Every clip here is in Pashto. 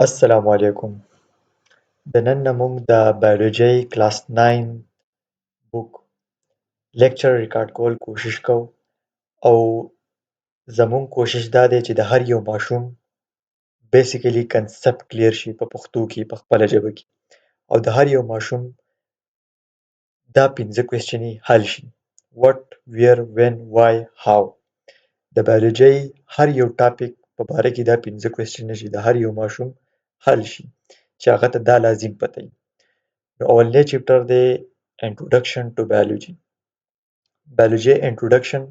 السلام علیکم. د نن نه موږ د بایولوژي کلاس 9 بوک لیکچر ریکارډ کول کوشش کوو او زموږ کوشش دا دی چې د هر یو ماشوم بیسیکلی کنسپټ کلیر شي په پښتو کې په خپله ژبه کې او د هر یو ماشوم دا 5 کوېسچنې حل شي. what where when why how د بایولوژي هر یو ټاپک په باره کې دا 5 کوېسچنې چې د هر یو ماشوم حل شي چې هغه ته دا لازم پته وي. نو اولنی چپټر دی انټروډکشن ټو بایولوژي. بایولوژي انټروډکشن،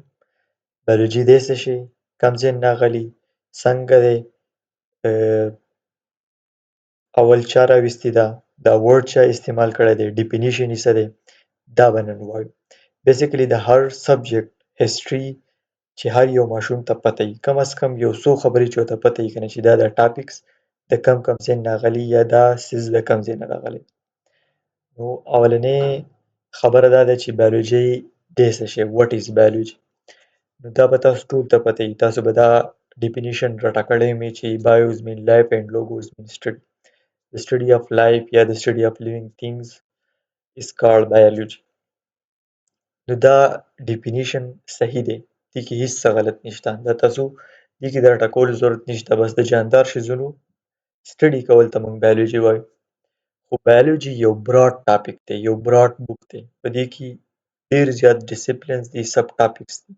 بایولوژي دی څه شی، کوم ځای نه راغلي، څنګه دی، اول چا راویستې ده، دا ورډ چا استعمال کړی دی، ډیفینیشن یې څه دی، دا به نن وایو. بیسیکلی د هر سبجیکټ هسټري چې هر یو ماشوم ته پته وي، کم از کم یو څو خبرې چې ورته پته وي که نه چې دا ټاپکس د کم ځای نه راغلي یا دا څیز د کم ځای نه راغلی. نو اولنی خبره دا ده چې بایولوژي دی څه شی، what is biology. نو دا به تاسو ټول ته پته وي، تاسو به دا ډیفینیشن راټه کړی وي چې بایوز mean life and logos mean study. The study of life یا the study of living things is called biology. نو دا ډیفینیشن صحیح دی، دې کې هیڅ څه غلط نشته، دا تاسو دې کې د راټه کولو ضرورت نشته، بس د جاندار شیزونو سټډي کول ته موږ بایولوژي وایو. خو بایولوژي یو براډ ټاپک دی، یو براډ بوک دی، په دې کې ډېر زیات ډسپلینز دي، سب ټاپکس دي.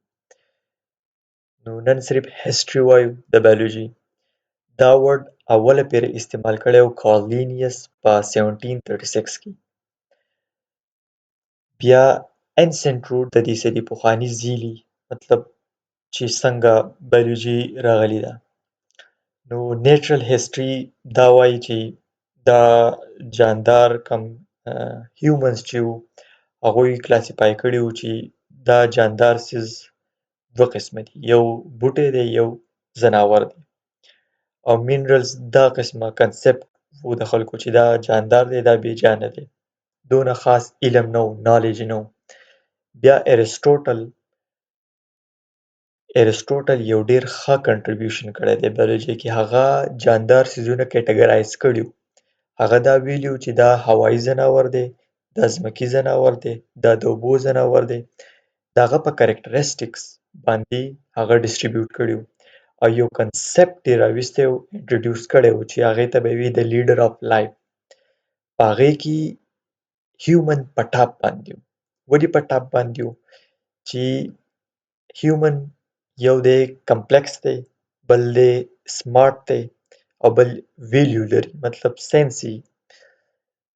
نو نن صرف هسټري وایو د بایولوژي. دا ورډ اوله پیره استعمال کړی و کارلینیس په 1736 کې. بیا انسنټ روټ د دې څه دي، پخواني زیلي، مطلب چې څنګه بایولوژي راغلې ده. نو نیچرل هسټري دا وایي چې دا جاندار کم هیومنز چې وو هغوی کلاسیفای کړي وو چې دا جاندار څیز دوه قسمه دي، یو بوټی دی یو ځناور دی. او مینرلز دا قسمه کنسپټ و د خلکو چې دا جاندار دی دا بې جانه دی، دونه خاص علم نه و، نالج نه و. بیا ارسټوټل یو ډیر ښه کنټریبیوشن کړی دی بایولوژي کې، هغه جاندار څیزونه کیټګرایز کړي وو. هغه دا ویلي وو چې دا هوایي ځناور دی، دا ځمکي ځناور دی، دا د اوبو ځناور دی. د هغه په کریکټرسټکس باندې هغه ډسټریبیوټ کړي وو او یو کنسپټ یې راویستی وو، انټروډیوس کړی وو چې هغې ته به یې وي د لیډر آف لایف. په هغې کې هیومن په ټاپ باندې و. ولې په ټاپ باندې و چې هیومن یو دی کمپلیکس دی، بل دی سمارټ دی او بل ویلیو لري، مطلب سینس یې.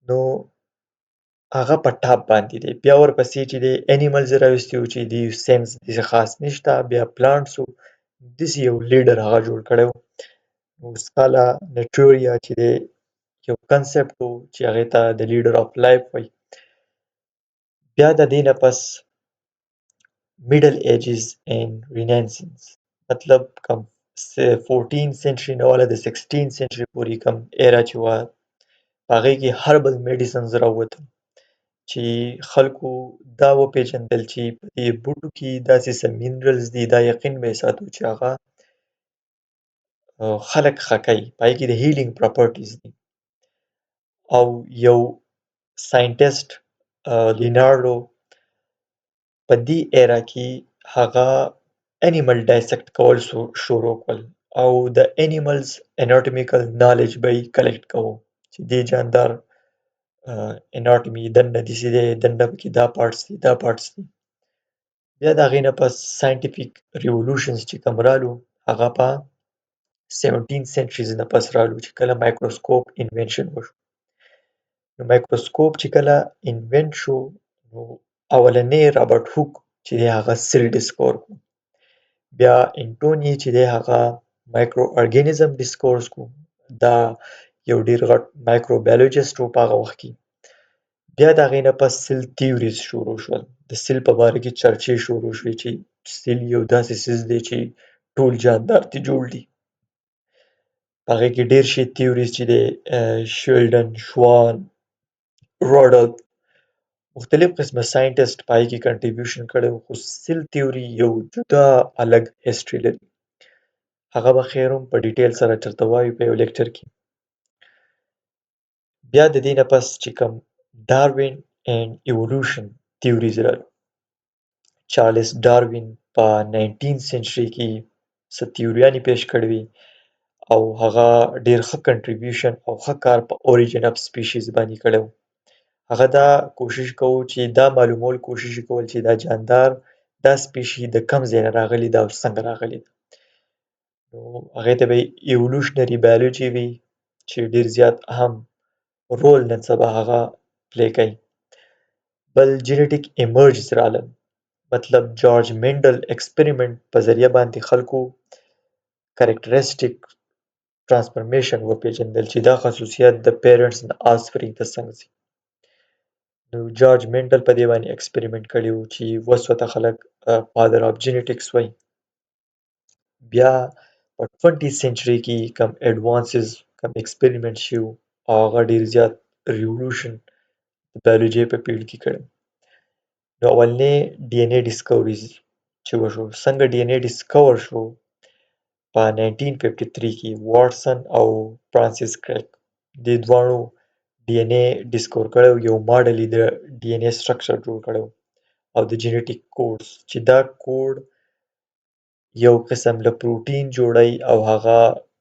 نو هغه په ټاپ باندې دی. بیا ورپسې چې دی انیملز یې راویستي وو چې دې سینس داسې خاص نشته. بیا پلانټس وو، داسې یو لیډر هغه جوړ کړی وو. نو سکالا نټوریا چې دی یو کنسپټ و چې هغې ته د لیډر آف لایف وایي. بیا د دې نه پس میډل ایجز اینډ رینیسانس، مطلب کم 14 سنچري نه واله د 16 سنچري پورې کم ایرا چې وه، په هغې کې هربل میډیسنز راووتل چې خلکو دا وپېژندل چې په دې بوټو کې داسې څه مینرلز دي، دا یقین به یې ساتو چې هغه خلک ښه کوي، په هغې کې د هیلینګ پراپرټیز دي. او یو ساینټسټ لیناردو په دې ایرا کې هغه انیمل ډایسکټ کول شروع کړل او د انیملز اناټومیکل نالج به یې کلیکټ کوو چې دې جاندار اناټومي دننه داسې دی، دننه پکې دا پارټس دي دا پارټس دي. بیا د هغې نه پس ساینټیفیک ریولوشنز چې کوم رالو هغه په 17 سنچریز نه پس رالو چې کله مایکروسکوپ انوینشن وشو. نو مایکروسکوپ چې کله انوینټ شو نو اولنی رابرټ هوک چې دی هغه سیل ډسکور کړو. بیا انټوني چې دی هغه مایکرو ارګانیزم ډسکورس کړو، دا یو ډیر غټ مایکروبیولوژیسټ و په هغه وخت کې. بیا د هغې نه پس سیل تیوریز شروع شول، د سیل په باره کې چرچې شروع شوې چې سیل یو داسې څیز دی چې ټول جاندار ترې جوړ دي. په هغې کې ډېر شي تیوریز چې دی شیلډن، شوان، راډل، مختلف قسمه ساینټسټ په هغې کې کنټریبیوشن کړی و. خو سیل تیوري یو جدا الګ هسټري لري، هغه به خیر هم په ډیټیل سره چېرته وایو په یو لیکچر کې. بیا د دې نه پس چې کوم ډاروین اینډ ایولوشن تیوریز رالو. چارلس ډاروین په 19 سنچري کې څه تیوریانې پیش کړې وې او هغه ډیر ښه کنټریبیوشن او ښه کار په اوریجن اف سپیشیز باندې کړی و. هغه دا کوشش کوو چې دا معلومول کوشش یې کول چې دا جاندار دا سپیشي د کم ځای نه راغلې ده او څنګه راغلې ده. نو هغې ته به یې ایولوشنري بایولوژي وي چې ډیر زیات اهم رول نن سبا هغه پلی کوي. بل جینیټیک ایمرجز رالل، مطلب جارج مینډل ایکسپریمنټ په ذریعه باندې خلکو کریکټریسټیک ټرانسفرمیشن وپېژندل چې دا خصوصیات د پیرنټس نه آسپرینګ ته څنګه ځي. نو جارج مینډل په دې باندې ایکسپریمنټ کړی و چې اوس ورته خلک فادر آف جینیټکس وایي. بیا په 20 سنچري کې کم ایډوانسز کم ایکسپریمنټ شوي وو او هغه ډیر زیات ریولوشن د بایولوژي په فیلډ کې کړی. نو اولنې ډي ان اے ډسکوریز چې وشو، څنګه ډي ان اے ډسکور شو، په 1953 کې واټسن او فرانسیس کرک دې دواړو ډي ان اے ډسکور کړی و، یو ماډل یې د ډي ان اے سټرکچر جوړ کړی و او د جینیټیک کوډز چې دا کوډ یو قسم له پروټین جوړی او هغه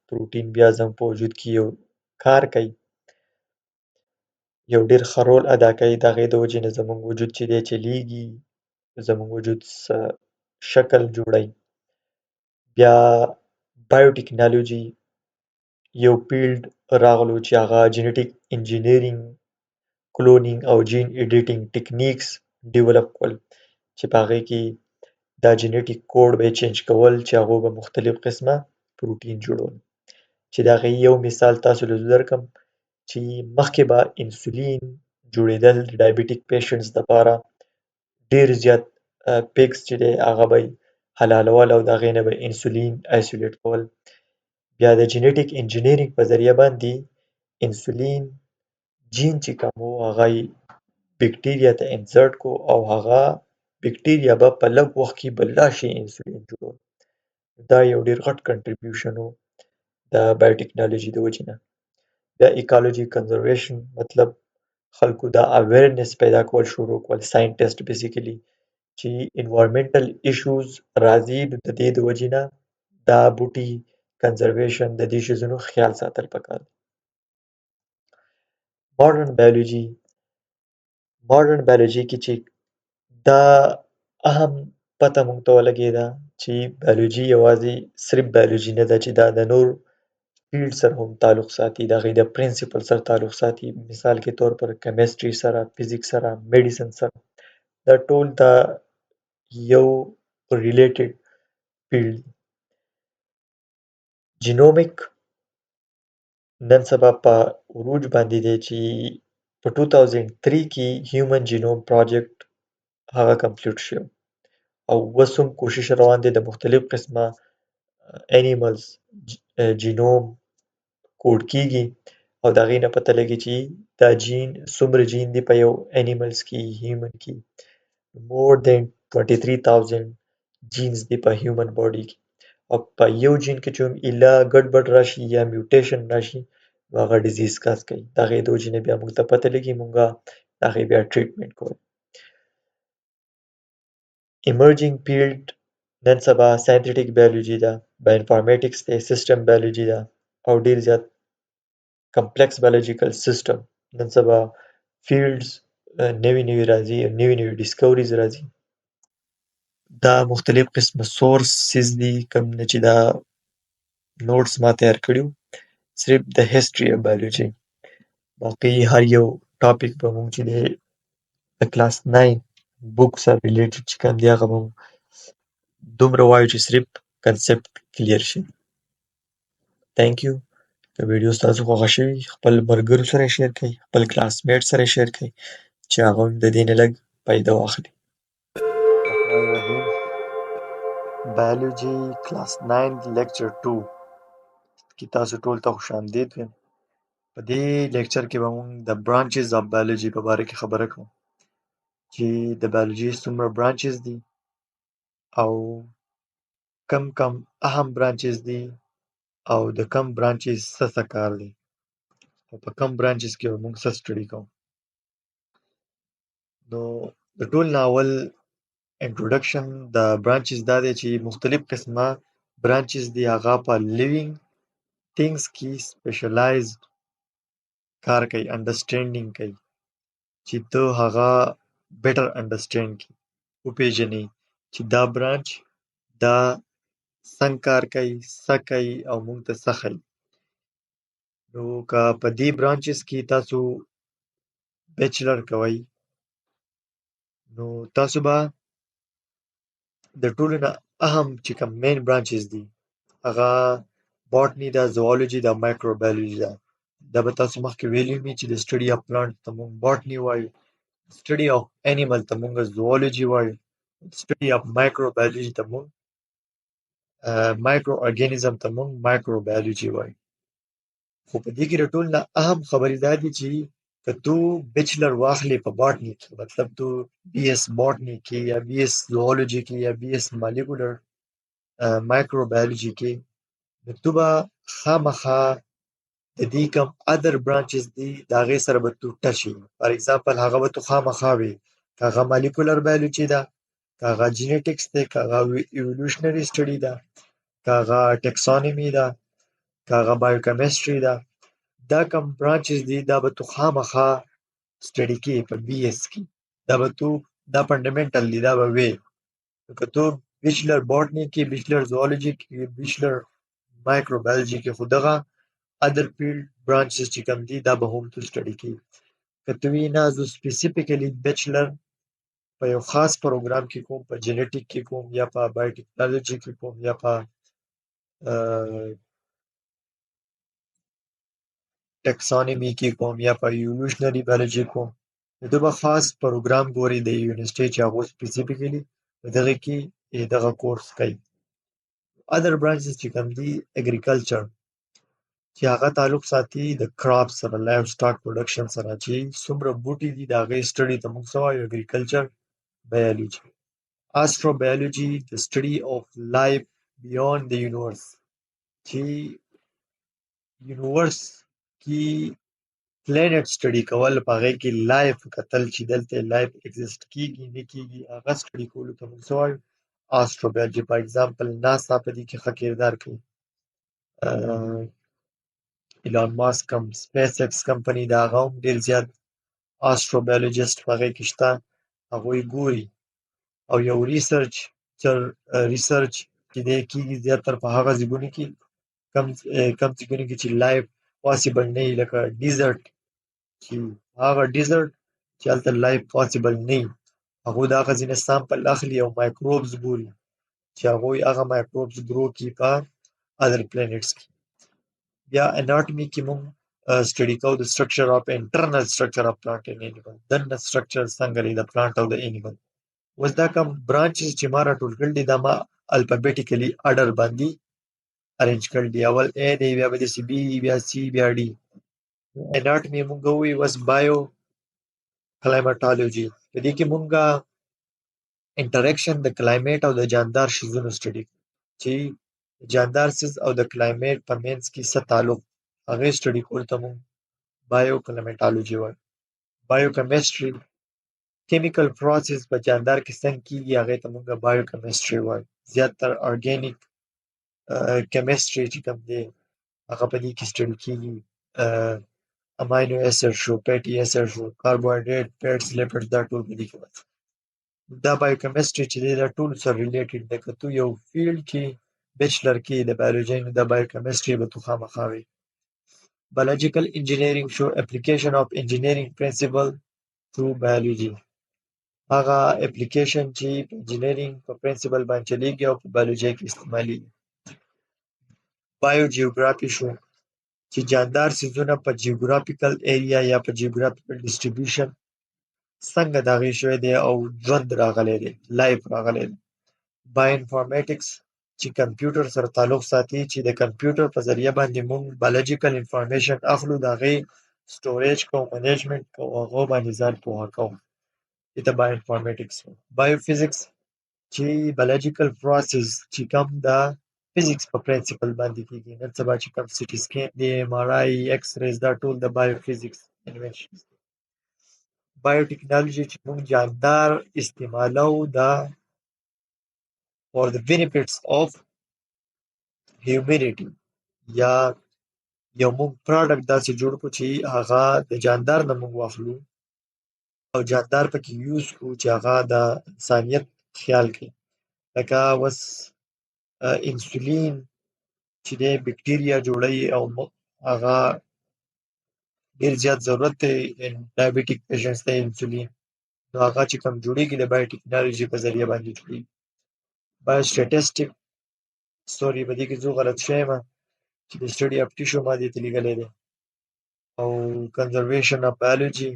پروټین بیا زموږ په وجود کې یو کار کوي، یو ډیر ښه رول ادا کوي. د هغې د وجې نه زموږ وجود چې دی چلیږي، زموږ وجود څه شکل جوړی. بیا بایوټیکنالوژي یو فیلډ راغلو چې هغه جینیټیک انجینیرینګ، کلونینګ او جین ایډیټینګ ټیکنیکس ډیولپ کول چې په هغې کې دا جینیټیک کوډ به یې چینج کول چې هغو به مختلف قسمه پروټین جوړول. چې د هغې یو مثال تاسو له زه درکړم چې مخکې به انسولین جوړېدل د ډایبیټیک پیشنټس دپاره، ډیر زیات پیکس چې دی هغه به یې حلالول او د هغې نه به انسولین ایسولیټ کول. بیا د جینیټیک انجینیرینګ په ذریعه باندې انسولین جین چې کوم و هغه یې بکټیریا ته انسرټ کو او هغه بکټیریا به په لږ وخت کې بلا شي انسولین جوړول. دا یو ډیر غټ کنټریبیوشن و د بایوټیکنالوژي د وجې نه. بیا ایکالوجي کنزرویشن، مطلب خلکو دا اویرنس پیدا کول شروع کول، ساینټسټ بیسیکلی چې انوایرمنټل ایشوز راځي نو د دې د وجې نه دا بوټي کنزرویشن د دې شیزونو خیال ساتل پکار دی. ماډرن بایولوژي کې چې دا اهم پته موږ ته ولګېده چې بایولوژي یوازې صرف بایولوژي نه ده چې دا د نور فیلډ سره هم تعلق ساتي، د هغې د پرنسپل سره تعلق ساتي. مثال کې طور پر کیمسټري سره، فزیکس سره، میډیسن سره، دا ټول دا یو ریلیټډ فیلډ دی. جینومیک نن سبا په عروج باندې دی چې په 2003 کې هیومن جینوم پراجکټ هغه کمپلیټ شو او اوس هم کوشش روان دی د مختلف قسمه انیملز جینوم کوډ کیږي او د هغې نه پته لګي چې دا جین څومره جین دی په یو انیملز کې، هیومن کې more than 23,000 جینز دی په هیومن باډي کې. او په یو جین کې چې هم ایله ګډوډ راشي یا میوټیشن راشي نو هغه ډیزیز کاز کوي. د هغې د وجې نه بیا موږ ته پته لګي موږ د هغې بیا ټریټمنټ کوو. ایمرجنګ فیلډ نن سبا ساینتیټیک بایولوژي ده، بایوانفارمیټکس دی، سیسټم بایولوژي ده او ډیر زیات کمپلیکس بایولوژیکل سیسټم نن سبا فیلډز نوي نوي راځي، نوي نوي ډسکوریز راځي. دا مختلف قسمه سورسز دي کوم نه چې دا نوټس ما تیار کړي وو صرف د هسټري اف بایولوژي. باقي هر یو ټاپک به موږ چې دی د کلاس 9 بوک سره ریلیټډ چې کوم دی هغه به موږ دومره وایو چې صرف کنسپټ کلیر شي. تhank you. که ویډیو ستاسو خوښه شوي خپل ملګرو سره یې شیر کړئ، خپل کلاس میټ سره یې شیر کړئ چې هغه هم د دې نه لږ فایده واخلي. الرحمن الرحیم. بایولوژي کلاس 9 لیکچر 2 کې تاسو ټول ته خوش آمدید ویم. په دې لیکچر کې به موږ د برانچز اف بایولوژي په باره کې خبره کوو چې د بایولوژي څومره برانچز دي او کم کم اهم برانچز دي او د کم برانچز څه څه کار دی. او په کم برانچز کې به موږ څه سټډي کوو. نو د ټول ناول انټروډکشن د برانچز دا دی چې مختلف قسمه برانچز دي، هغه په لیوینګ تینګز کې سپیشلایزد کار کوي، انډرسټینډینګ کوي، چې ته هغه بیټر انډرسټینډ کړي، وپېژنې چې دا برانچ دا څنګه کار کوي، څه کوي او موږ ته څه ښیي. نو که په دې برانچز کې تاسو بیچلر کوئ، نو تاسو به د ټولو نه اهم چې کوم مین برانچز دي هغه باټني ده، زوالوجي ده، مایکروبیولوژي ده. دا به تاسو مخکې ویلي وي چې د سټډي اف پلانټ ته موږ باټني وایو، سټډي اف انیمل ته موږ زوالوجي وایو، سټډي اف مایکروبیولوژي ته موږ مایکرو ارګانیزم ته موږ مایکروبیولوژي وایو. خو په دې کې د ټول نه اهم خبرې دا دي چې که تو بیچلر واخلې په باټني کې، مطلب تو بی ایس باټني کې یا بی ایس زوالوجي کې یا بی ایس مالیکولر مایکروبیولوژي کې، نو تو به خامخا د دې کوم ادر برانچز دي د هغې سره به تو ټچ وي. فار ایگزامپل هغه به تو خامخا وي، که هغه مالیکولر بیولوژي ده، که هغه جینیټکس دی، که هغه ایولوشنري سټډي ده، که هغه ټیکسانومي ده، که هغه بایوکیمسټري ده. دا کوم برانچز دي دا به تو خامخا سټډي کوې په بي ایس کې. دا به تو دا فنډامنټل دي، دا به وې. که تو بیچلر باټني کې، بیچلر زوالوجي کې، بیچلر مایکروبیولوژي کې، خو دغه ادر فیلډ برانچز چې کوم دي دا به هم تو سټډي کوې. که ته وایې نه زه سپیسیفیکلی بیچلر په یو خاص پروګرام کې کوم، په جینیټیک کې کوم یا په بایوټیکنالوژي کې کوم یا په ټیکسانومي کې کوم یا په ایولوشنري بیولوژي کوم، نو ته به خاص پروګرام ګورې د یونیورسټۍ چې هغوی سپیسیفیکلي په دغه کې دغه کورس کوي. ادر برانچز چې کوم دي اګریکلچر چې هغه تعلق ساتي د کراپ سره، لایف سټاک پروډکشن سره، چې څومره بوټي دي د هغې سټډي ته موږ څه وایو اګریکلچر بیولوژي. اسټروبیولوژي د سټډي اف لایف بیاند د یونیورس، چې یونیورس کې پلانټ سټډي کول، په هغې کې لایف کتل چې دلته لایف ایگزیسټ کیږي نه کیږي، هغه سټډي کولو ته موږ څه وایو اسټروبیولوژي. فار ایگزامپل ناسا په دې کې ښه کردار کوي، ایلان ماسک کوم سپیس ایکس کمپني ده هغه هم ډېر زیات اسټروبیولوژیسټ په هغې کې شته، هغوی ګوري. او یو ریسرچ چې دی کیږي زیاتره په هغه ځایونو کې، کم ځایونو کې چې لایف پاسبل نه وي، لکه ډیزرټ چې هغه ډیزرټ چې هلته لایف پاسبل نه وي، هغوی د هغه ځینې سامپل اخلي او مایکروبز ګوري چې هغوی هغه مایکروبز ګرو کړي په ادر پلانټس کې. بیا اناټومي کې موږ سټډي کوو د سټرکچر اف انټرنل سټرکچر اف پلانټ اینډ انیمل، دننه سټرکچر څنګه دی د پلانټ او د انیمل. اوس دا کوم برانچز چې ما راټول کړل دي دا ما الفابیټیکلي اډر باندې ارینج کړل دي، اول A دی، بیا به داسې B، بیا C، بیا D. اناټومي موږ ووایو اوس بایو کلایمټالوجي، په دې کې موږ انټریکشن د کلایمیټ او د جاندار شیزونو سټډي کوو، چې جاندار سیز او د کلایمیټ په منځ کې څه تعلق، هغې سټډي کولو ته موږ بایو کلایمټالوجي وایو. بایو کیمسټري کیمیکل پروسس په جاندار کې څنګه کیږي، هغې ته موږ بایو کیمسټري وایو. زیاتره ارګینیک کیمسټري چې کوم دی هغه په دې کې سټډي کیږي، امینو اسید شو، فیټي اسید شو، کاربوهایډریټ، فیټس، لیپټس، دا ټول په دې کې راځي. دا بایو کیمسټري چې دی دا ټول سره ریلیټډ دی. که تو یو فیلډ کې بیچلر کې د بایولوژي، نو دا بایو کیمسټري به تو خامخا وي. بایولوجیکل انجینیرینګ شو اپلیکیشن اف انجینیرینګ پرنسپل ټرو بایولوژي، هغه اپلیکیشن چې په انجینیرینګ په پرنسپل باندې چلیږي او په بایولوژي کې استعمالیږي. بایو جیوګرافي شو چې جاندار څیزونه په جیوګرافیکل ایریا یا په جیوګرافیکل ډسټریبیوشن څنګه د هغې شوی دی او ژوند راغلی دی، لایف راغلی دی. بایو انفارمیټکس چې کمپیوټر سره تعلق ساتي، چې د کمپیوټر په ذریعه باندې موږ بایولوجیکل انفارمیشن اخلو، د هغې سټوریج کوو، منیجمنټ کوو، هغو باندې ځان پوهه کوو، دې ته بایو انفارمیټکس وایي. بایو فزیکس چې بایولوجیکل پروسس چې کوم ده فزیکس په پرنسپل باندې کیږي. نن سبا چې کوم سټي سکین دی، ایم آر آی، ایکس ریز، دا ټول د بایو فزیکس انوینشنز دي. بایو ټیکنالوژي چې موږ جاندار استعمالو دا for the benefits of humanity، یا یو موږ پروډکټ داسې جوړ کړو چې هغه د جاندار نه موږ واخلو او جاندار پکې یوز کړو چې هغه د انسانیت خیال کوي. لکه اوس انسولین چې دی بکټیریا جوړوي او هغه ډېر زیات ضرورت دی ډایبیټیک پیشنټس ته انسولین. نو هغه چې کوم جوړېږي د بایو ټیکنالوژي په ذریعه باندې جوړېږي. بایو سټیټسټیک سوري په دې کې زه غلط شوی یم چې د سټډي اف ټیشو ما دې ته لیکلی دی. او کنزرویشن اف بایولوژي،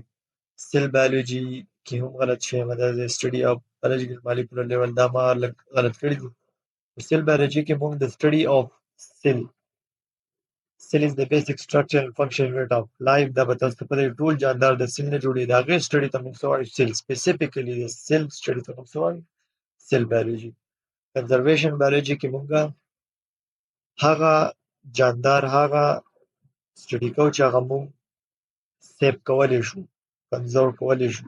سیل بایولوژي کې هم غلط شوی یم، دا د سټډي اف بایولوژیکل مالیکولر لیول، دا ما لږ غلط کړي دي. په سیل بایولوژي کې موږ د سټډي اف سیل، cell is the basic structure and functional unit of life. دا به تاسو ته پته وي ټول جاندار د سیل نه جوړېږي. د هغې سټډي ته موږ څه وایو؟ سیل. سپیسیفیکلي د سیل سټډي ته موږ څه وایو؟ سیل بایولوژي. کنزرویشن بایولوژي کې موږ هغه جاندار هغه سټډي کوو چې هغه موږ سیف کولی شو، کنزرو کولی شو،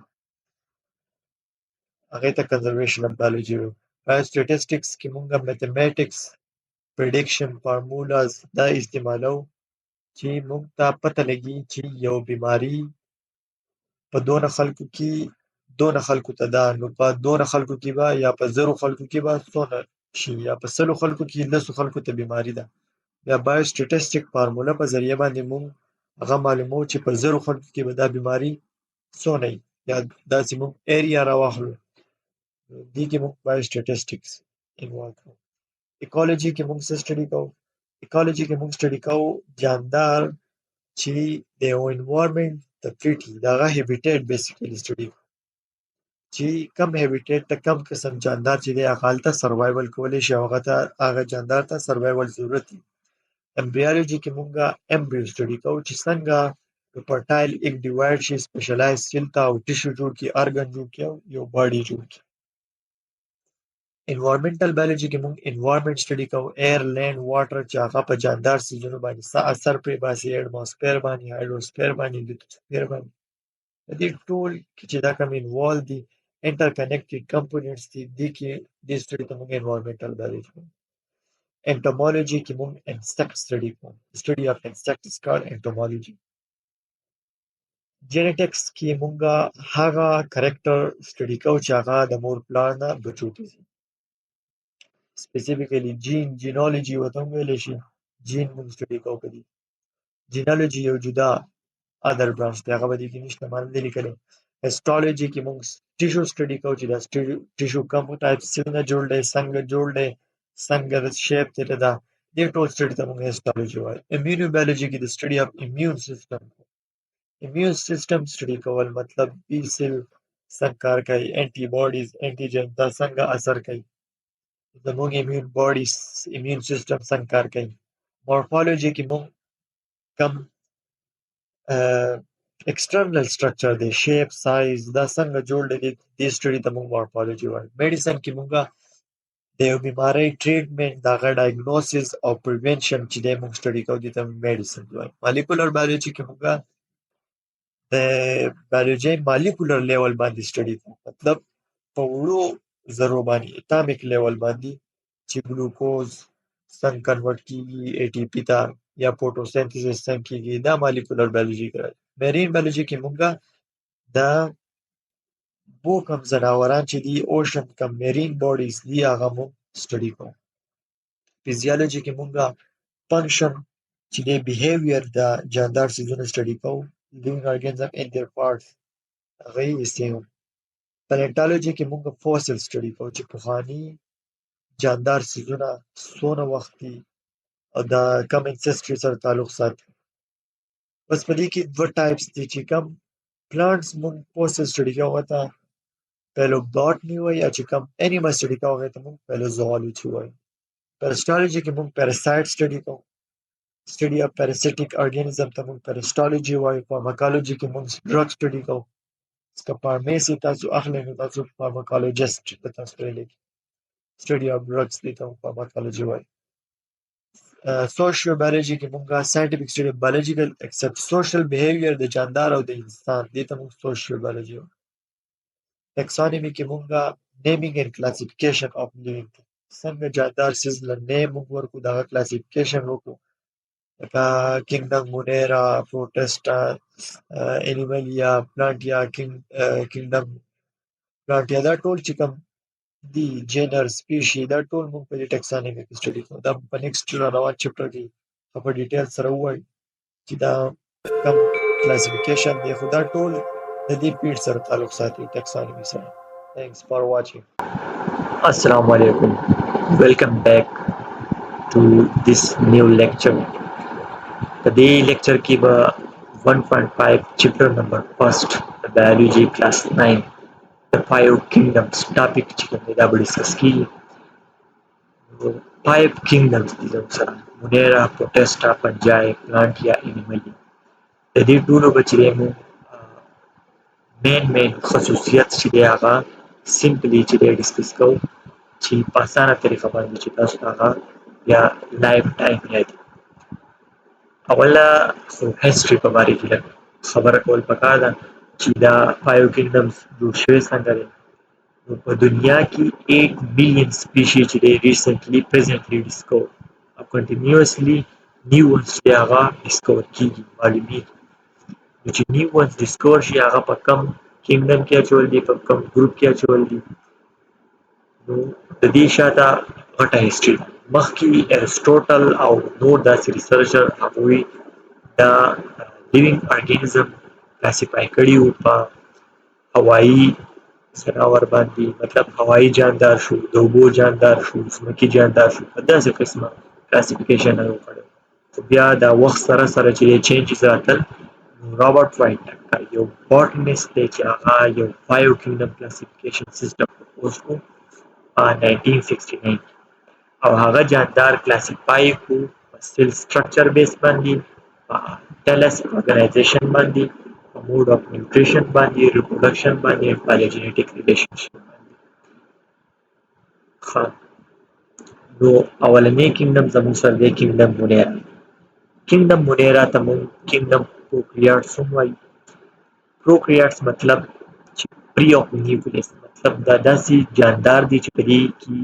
هغې ته کنزرویشن اف بایولوژي وایو. بایو سټیټسټکس کې موږ میتھمیټکس، پریډکشن، فارمولاز دا استعمالو چې موږ ته پته لګي چې یو بیماري په دونه خلکو ته ده، نو په دونه خلکو کې به یا په زرو خلکو کې به څونه شي، یا په سلو خلکو کې لسو خلکو ته بیماري ده. بیا بایو سټیټسټیک فارموله په ذریعه باندې موږ هغه معلوموو چې په زرو خلکو کې به دا بیماري څونه وي، یا داسې موږ ایریا راواخلو. دې کې موږ بایو سټیټسټیکس انوالو کوو. ایکالوجي کې موږ څه سټډي کوو؟ ایکالوجي کې موږ سټډي کوو جاندار چې د یو انوایرمنټ ته فټ وي، د هغه هیبیټیټ بیسیکلي سټډي کوو چې کم هیبیټیټ ته کم قسم جاندار چې دی هغه هلته سروایول کولی شي او هغه جاندار ته سروایول ضرورت وي. امبریالوجي کې موږ امبریو سټډي کوو چې څنګه فرټایل ایګ ډیوایډ شي، سپیشلایز سیل ته او ټیشو جوړ کړي، ارګن جوړ کړي او یو باډي جوړ کړي. انوایرمنټل بایولوژي کې موږ انوایرمنټ سټډي کوو، ایر، لینډ، واټر، چې هغه په جاندار څیزونو باندې څه اثر پرې باسي، اټماسفیر باندې، هایدروسفیر باندې، لیتوسفیر باندې. د دې ټول کې چې دا کوم انوالو دي انټر کنیکټډ کمپوننټس دي، دې سټډي ته موږ انوایرمنټل بایولوژي کوو. انټومولوژي کې موږ انسیکټ سټډي کوو. سټډي اف انسیکټ از کالډ انټومولوژي. جینیټکس کې موږ هغه کرکټر سټډي کوو چې هغه د مور پلار نه بچو ته ځي. سپیسیفیکلی جینولوژي ورته هم ویلی شي، جین موږ سټډي کوو په دې. جینولوژي یو جدا ادر برانچ دی، هغه به دې کې نشته، ما نه دی لیکلی. هسټالوژي کې موږ ټیشو سټډي کوو چې دا ټیشو کوم ټایپ څنګه جوړ دی، څنګه جوړ دی، څنګه د شیپ ترې ده، دې ټول سټډي ته موږ هسټالوژي وایو. امیونو بایولوژي کې د سټډي اف امیون سیستم، امیون سیستم سټډي کول مطلب بي سیل څنګه کار کوي، انټي باډیز، انټیجن دا څنګه اثر کوي، زموږ امیون سیستم څنګه کار کوي. مورفولوژي کې موږ کم ایکسټرنل سټرکچر دی، شیپ، سایز دا څنګه جوړ دی، دې سټډي ته موږ مورفولوژي وایو. میډیسن کې موږ د یو بیمارۍ ټریټمنټ، د هغه ډایګنوسس او پریونشن چې دی موږ سټډي کوو، دې ته میډیسن وایو. مالیکولر بایولوژي کې موږ د بایولوژي مالیکولر لیول باندې سټډي کوو، مطلب په وړو ذرو باندې اتامک لیول باندې چې ګلوکوز څنګه کنورټ کیږي اے ټي پي ته، یا فوټوسنتھیسس څنګه کیږي، دا مالیکولر بایولوژي کوي. میرین بایولوژي کې موږ د بو کم ځناوران چې دي اوشن کم میرین باډیز دي هغه موږ سټډي کوو. فزیالوژي کې موږ فنکشن چې دی بیهیویر د جاندار څیزونو سټډي کوو، living organism and their parts هغه یې څېړو. پلیونټالوژي کې موږ فوسل سټډي کوو چې پخواني جاندار څیزونه څونه وخت دي او د کم انسیسټري سره تعلق ساتي. بس په دې کې دوه ټایپس دي چې کم پلانټس موږ فوسل سټډي کوو هغه ته پیلوباټني وایي، یا چې کم انیمل سټډي کوو هغې ته موږ پیلوزوالوجي وایو. پیرسټالوژي کې موږ پیراسایټ سټډي کوو، سټډي اف پیراسیټیک ارګانیزم ته موږ پیرسټالوجي وایو. فارماکالوژي کې موږ ډرګ سټډي کوو، که فارمیسي تاسو اخلئ نو تاسو فارماکالوجسټ به تاسو پرې لیکي. سټډي اف ډرګس دې ته موږ فارماکالوژي وایو. سوشیو بایولوژي کې مونږه ساينټیفیک سټډي بایولوژیکل اکسپټ سوشل بیهیویر د جاندار او د انسان دې ته مونږ سوشیو بایولوژي وایو. ټیکسانومي کې مونږه نیمینګ اینڈ کلاسیفیکیشن اف لیوینګ څنګه جاندار سیز له نیم مونږ ورکو دغه کلاسیفیکیشن وکړو لکه کینګډم مونیرا پروټسټا انیملیا پلانټیا کینګډم پلانټیا دا ټول چې کوم دي جنر سپیشي دا ټول مونږ په دې ټیکسانومي کې سټډي کوو. دا په نیکسټ روان چپټر کې په ډیټیل سره ووایو چې دا کم کلاسیفیکیشن دی خو دا ټول د دې پیډ سره تعلق ساتي ټیکسانومي سره. Thanks for watching. Assalamu alaikum. Welcome back to this new lecture. The lecture کې به 1.5 chapter number first the biology class 9 the five kingdoms topic چې کوم دی دا به ډسکس کیږي. five kingdoms دي زموږ سره مونیرا پروټسټا پنجای پلانټیا انیملیا د دې ټولو به چې دی مونږ مین خصوصیت چې دی هغه سمپلی چې دی ډسکس کوو چې په اسانه طریقه باندې چې تاسو ته هغه یا لایف ټایم یاد وي. اوله خو هسټري په باره کې لږ خبره کول پکار ده چې دا فایو کینګډمز جوړ شوي څنګه دی. نو په دنیا کې 8 ملیون سپیشي چې دی ریسنټلی پریزنټلی ډسکور او کنټینیوسلی نیو ونس چې هغه ډسکور کیږي معلومیږي. نو چې نیو ونس ډسکور شي هغه په کم کینګډم کې اچول دي په کم ګروپ کې اچول دي. نو د دې شاته غټه هسټري ده. مخکې ارسټوټل او نور داسې ریسرچر هغوی دا لیوینګ ارګانیزم کلاسیفای کړي وو په هوایي ځناور باندې مطلب هوایي جاندار شو د اوبو جاندار شو ځمکې جاندار شو په داسې قسمه کلاسیفیکیشن یې وکړی. خو بیا د وخت سره چې چینجز راتلل نو رابرټ وایټ یو باټنیسټ دی چې هغه یو فایو کینګډم کلاسیفیکیشن سیسټم پروپوز کړو 1969 او هغه جاندار کلاسیفای کړو په سیل سټرکچر بیس باندې په ټیلس ارګنایزیشن باندې په موډ اف نیوټریشن باندې ریپروډکشن باندې پالوجینیټک ریلیشنشپ باندې. ښه نو اولنی کینګډم زموږ سره دی کینګډم مونیرا. کینګډم مونیرا ته موږ کینګډم پروکریاټس هم وایو. پروکریاټس مطلب چې پری اف نیوکلیس مطلب دا داسې جاندار دی چې په دې کې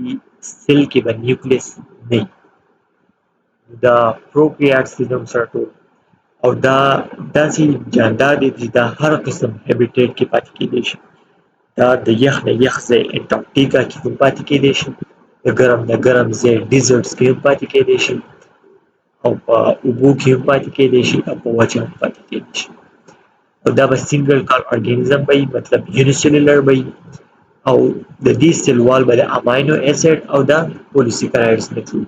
سیل کې به نیوکلیس نه وي. دا پروکریاټس دي زموږ سره ټول او دا داسې جاندار دی چې دا هر قسم هیبیټیټ کې پاتې کیدی شي. دا د یخ نه یخ ځای انټارکټیکا کې هم پاتې کیدی شي د ګرم نه ګرم ځای ډیزرټس کې هم پاتې کیدی شي او په اوبو کې هم پاتې کیدی شي او په وچه هم پاتې کیدی شي. او دا به سنګل کار ارګانیزم به مطلب یونیسیلولر به او د دې سیل وال به د اماینو اسید او د پولیسیکرایډز نه جوړ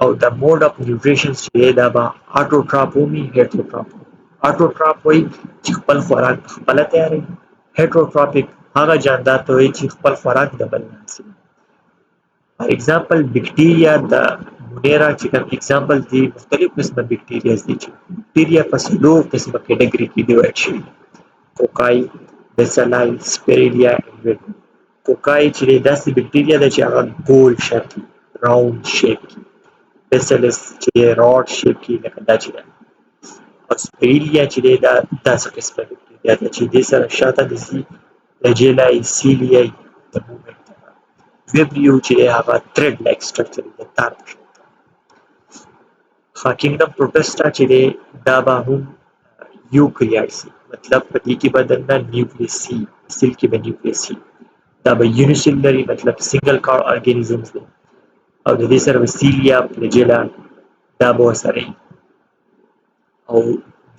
او د موډ اف نیوټریشن چې دا به اټوټراپ ومي هیټروټراپ. اټوټراپ وایي چې خپل خوراک خپله تیاروي. هیټروټراپیک هغه جاندار ته وایي چې خپل خوراک د بل نه حاصلوي. فار ایگزامپل بکټیریا د مونیرا چې کوم ایگزامپل دي مختلف قسمه بکټیریاز دي چې بکټیریا په څلور قسمه کیټګري کې ډیوایډ شوي دي. کوکای بیسیلای سپیرلیا کوکای چې داسې بکټیریا ده چې هغه ګول شیپ راوند شیپ کې بیسیلس چې راډ شیپ کې لکه دا چې ده او سپیرلیا چې دا داسې قسمه بکټیریا ده چې دې سره شاته د فلاجیلای سیلیای د مومنټ ویبریو چې هغه تھریډ لایک سټرکچر د تار په شکل. کینګډم پروټسټا چې دی دا به هم یوکریاټس مطلب په دې کې به دننه نیوکلیس سي سیل کې به نیوکلیس سي. دا به یونیسیلولري مطلب سنګل کار ارګانیزمز دی او د دې سره به سیلیا فلاجیلا دا به ورسره او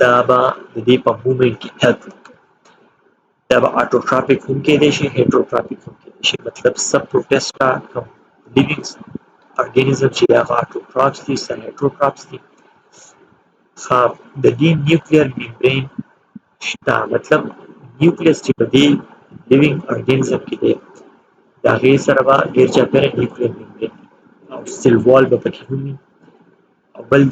دا به د دې په مومنټ کې هیلپ وکړي. دا به اټوټراپیک هم کیدی شي هیټروټراپیک هم کیدی شي مطلب سب پروټسټا کوم لیوینګ ارګانیزم چې هغه اټوټراپس دي سره هیټروټراپس دي. د دې نیوکلیر میمبرین شته مطلب نیوکلیس چې په دې لیوینګ ارګانیزم کې دی د هغې سره به ډېر چاپېره نیوکلیر میمبرین او سیل وال به پکې هم وي او بل